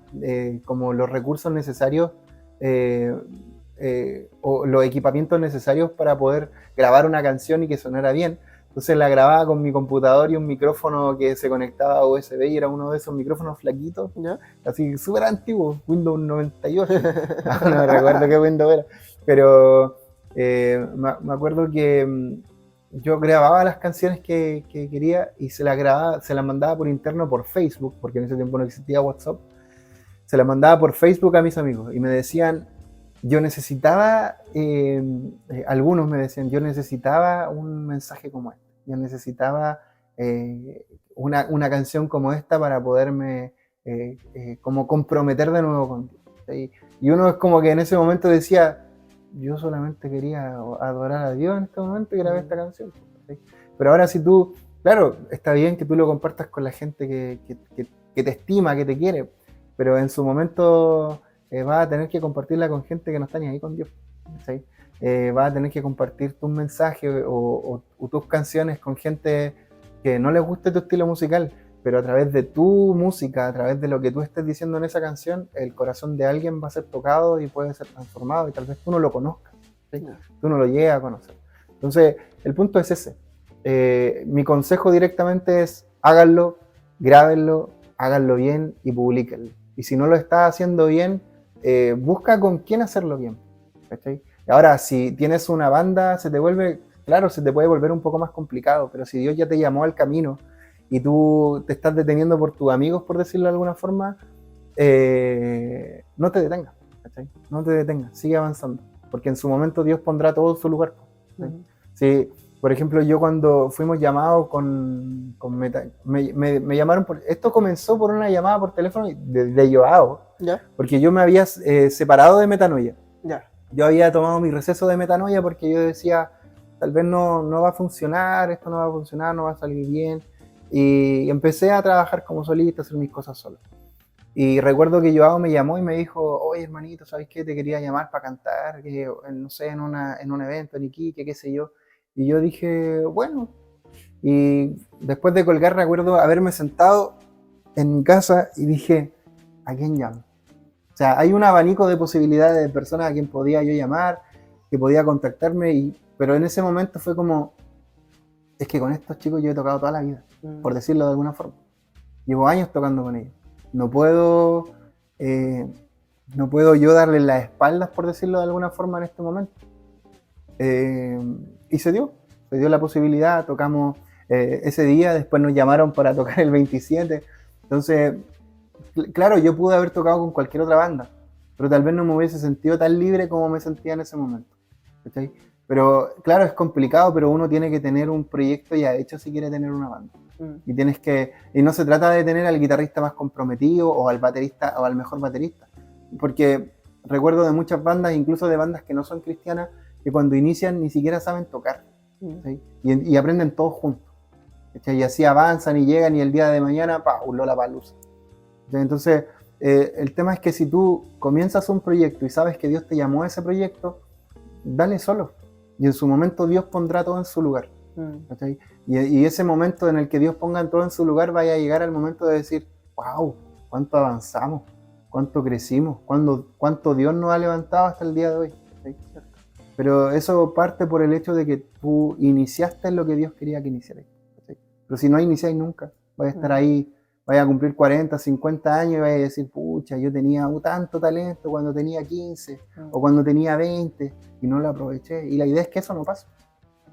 como los recursos necesarios o los equipamientos necesarios para poder grabar una canción y que sonara bien. Entonces la grababa con mi computador y un micrófono que se conectaba a USB y era uno de esos micrófonos flaquitos, ¿ya? Así súper antiguo, Windows 98. No recuerdo qué Windows era. Pero me acuerdo que yo grababa las canciones que quería y se las mandaba por interno por Facebook, porque en ese tiempo no existía WhatsApp. Se las mandaba por Facebook a mis amigos y me decían, yo necesitaba, algunos me decían, yo necesitaba un mensaje como este, yo necesitaba una canción como esta para poderme como comprometer de nuevo con Dios. ¿Sí? Y uno es como que en ese momento decía, yo solamente quería adorar a Dios en este momento y grabé esta canción. ¿Sí? Pero ahora si tú, claro, está bien que tú lo compartas con la gente que que te estima, que te quiere, pero en su momento vas a tener que compartirla con gente que no está ni ahí con Dios. ¿Sí? Vas a tener que compartir tus mensajes o tus canciones con gente que no les guste tu estilo musical, pero a través de tu música, a través de lo que tú estés diciendo en esa canción, el corazón de alguien va a ser tocado y puede ser transformado, y tal vez tú no lo conozcas, ¿sí? Tú no lo llegas a conocer. Entonces, el punto es ese. Mi consejo directamente es háganlo, grábenlo, háganlo bien y publíquenlo. Y si no lo estás haciendo bien, busca con quién hacerlo bien. ¿Cachai? Ahora, si tienes una banda, se te puede volver un poco más complicado, pero si Dios ya te llamó al camino y tú te estás deteniendo por tus amigos, por decirlo de alguna forma, no te detengas, ¿cachai? No te detengas, sigue avanzando, porque en su momento Dios pondrá todo en su lugar. Sí, por ejemplo, yo cuando fuimos llamados me llamaron esto comenzó por una llamada por teléfono de Joao, porque yo me había separado de Metanoia. Yo había tomado mi receso de Metanoia porque yo decía, tal vez no va a funcionar, esto no va a funcionar, no va a salir bien. Y empecé a trabajar como solista, a hacer mis cosas solo. Y recuerdo que Joao me llamó y me dijo, oye hermanito, ¿sabes qué? Te quería llamar para cantar, que, no sé, en un evento en Iquique, qué sé yo. Y yo dije, bueno. Y después de colgar recuerdo haberme sentado en mi casa y dije, ¿a quién llamo? O sea, hay un abanico de posibilidades de personas a quien podía yo llamar, que podía contactarme, pero en ese momento fue como, es que con estos chicos yo he tocado toda la vida, por decirlo de alguna forma. Llevo años tocando con ellos. No puedo yo darles las espaldas, por decirlo de alguna forma, en este momento. Y se dio la posibilidad, tocamos ese día, después nos llamaron para tocar el 27. Entonces, claro, yo pude haber tocado con cualquier otra banda, pero tal vez no me hubiese sentido tan libre como me sentía en ese momento. ¿Cachai? Pero claro, es complicado, pero uno tiene que tener un proyecto ya hecho si quiere tener una banda. Y no se trata de tener al guitarrista más comprometido o al baterista o al mejor baterista, porque recuerdo de muchas bandas, incluso de bandas que no son cristianas, que cuando inician ni siquiera saben tocar, ¿sí? y aprenden todos juntos, ¿sí? Y así avanzan y llegan y el día de mañana, un Lollapalooza. Entonces, el tema es que si tú comienzas un proyecto y sabes que Dios te llamó a ese proyecto, dale solo. Y en su momento Dios pondrá todo en su lugar. ¿Okay? Y ese momento en el que Dios ponga todo en su lugar, vaya a llegar al momento de decir, wow, cuánto avanzamos, cuánto crecimos, cuánto Dios nos ha levantado hasta el día de hoy. ¿Okay? Pero eso parte por el hecho de que tú iniciaste en lo que Dios quería que iniciaras. ¿Okay? Pero si no iniciáis nunca, vais a estar ahí, vaya a cumplir 40, 50 años y vaya a decir, pucha, yo tenía tanto talento cuando tenía 15 o cuando tenía 20 y no lo aproveché. Y la idea es que eso no pase,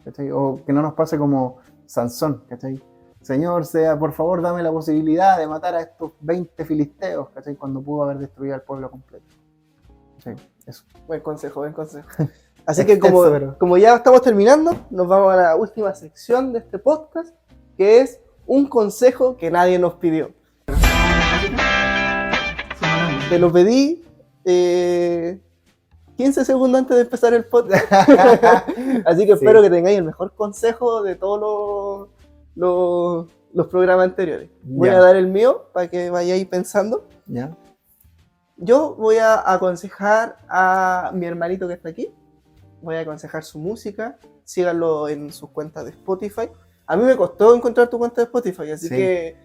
¿cachai? O que no nos pase como Sansón, ¿cachai? Señor, por favor, dame la posibilidad de matar a estos 20 filisteos, ¿cachai? Cuando pudo haber destruido al pueblo completo. ¿Cachai? Eso. Buen consejo. Así que como ya estamos terminando, nos vamos a la última sección de este podcast, que es un consejo que nadie nos pidió. Te lo pedí 15 segundos antes de empezar el podcast. Así que espero que tengáis el mejor consejo de todos los programas anteriores. Voy a dar el mío para que vayáis pensando. Yo voy a aconsejar a mi hermanito que está aquí. Voy a aconsejar su música. Síganlo en sus cuentas de Spotify. A mí me costó encontrar tu cuenta de Spotify, así que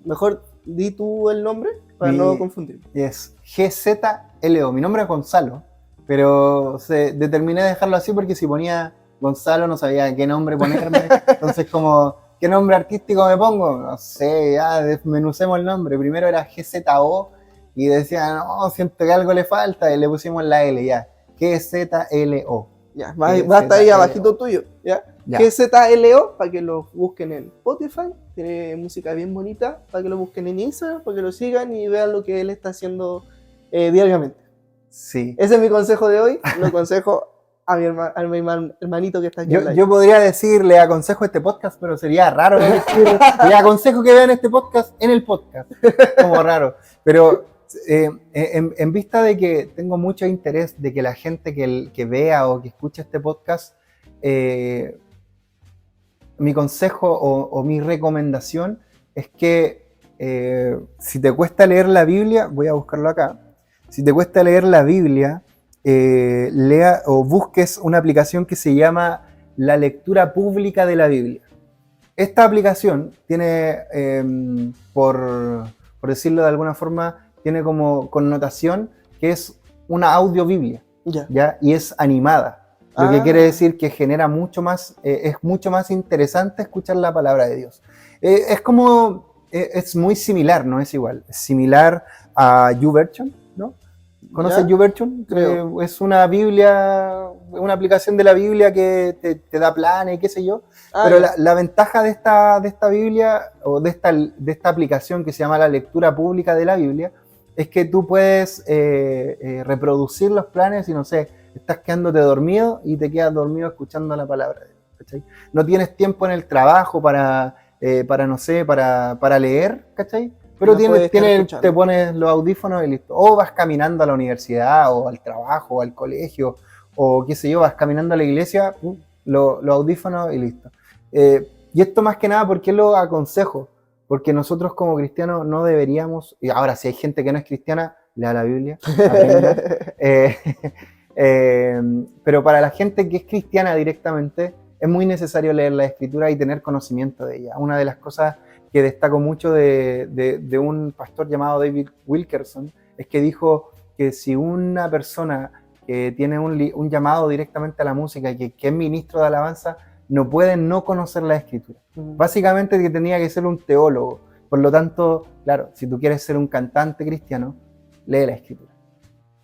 mejor di tú el nombre para no confundirme. Es GZLO. Mi nombre es Gonzalo, pero determiné dejarlo así porque si ponía Gonzalo no sabía qué nombre ponerme. Entonces, ¿qué nombre artístico me pongo? No sé, ya desmenucemos el nombre. Primero era GZO y decía, no, siento que algo le falta, y le pusimos la L, ya. GZLO. Ya, va a estar ahí abajito tuyo, ¿ya? GZLO, para que lo busquen en Spotify, tiene música bien bonita, para que lo busquen en Instagram, para que lo sigan y vean lo que él está haciendo diariamente. Sí. Ese es mi consejo de hoy, lo aconsejo a mi hermanito que está aquí. Yo podría decirle aconsejo este podcast, pero sería raro decir, le aconsejo que vean este podcast en el podcast, como raro, pero en vista de que tengo mucho interés de que la gente que vea o que escuche este podcast, mi consejo o mi recomendación es que si te cuesta leer la Biblia, voy a buscarlo acá, si te cuesta leer la Biblia, lea o busques una aplicación que se llama la lectura pública de la Biblia. Esta aplicación tiene, por decirlo de alguna forma, tiene como connotación que es una audiobiblia, Ya. ¿ya? Y es animada. Lo que Ah. quiere decir que genera mucho más, es mucho más interesante escuchar la palabra de Dios. Es como, es muy similar, no es igual. Es similar a YouVersion, ¿no? ¿Conoces ¿Ya? YouVersion? Creo. Es una Biblia, una aplicación de la Biblia que te da planes y qué sé yo. Ah, Pero ya. la ventaja de esta Biblia o de esta aplicación que se llama la lectura pública de la Biblia es que tú puedes reproducir los planes y no sé, estás quedándote dormido y te quedas dormido escuchando la palabra de Dios, ¿cachai? No tienes tiempo en el trabajo para no sé, para leer, ¿cachai? Pero La puedes estar escuchando. te pones los audífonos y listo. O vas caminando a la universidad o al trabajo o al colegio o qué sé yo, vas caminando a la iglesia, los audífonos y listo. Y esto más que nada, ¿por qué lo aconsejo? Porque nosotros como cristianos no deberíamos, y ahora si hay gente que no es cristiana, lea la Biblia, aprenda. Pero para la gente que es cristiana directamente, es muy necesario leer la Escritura y tener conocimiento de ella. Una de las cosas que destaco mucho de un pastor llamado David Wilkerson es que dijo que si una persona que tiene un llamado directamente a la música y que es ministro de alabanza, no puede no conocer la Escritura. Básicamente que tenía que ser un teólogo. Por lo tanto, claro, si tú quieres ser un cantante cristiano, lee la Escritura.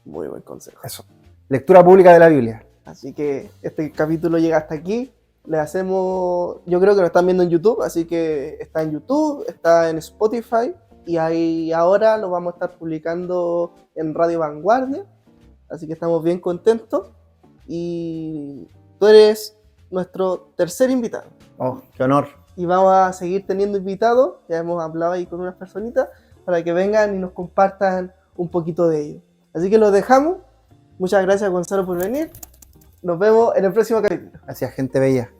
Muy buen consejo. Eso. Lectura pública de la Biblia. Así que este capítulo llega hasta aquí. Le hacemos, yo creo que lo están viendo en YouTube, así que está en YouTube, está en Spotify y ahí ahora lo vamos a estar publicando en Radio Vanguardia. Así que estamos bien contentos y tú eres nuestro tercer invitado. Oh, qué honor. Y vamos a seguir teniendo invitados, ya hemos hablado ahí con unas personitas, para que vengan y nos compartan un poquito de ello. Así que los dejamos. Muchas gracias, Gonzalo, por venir. Nos vemos en el próximo capítulo. Hacia gente bella.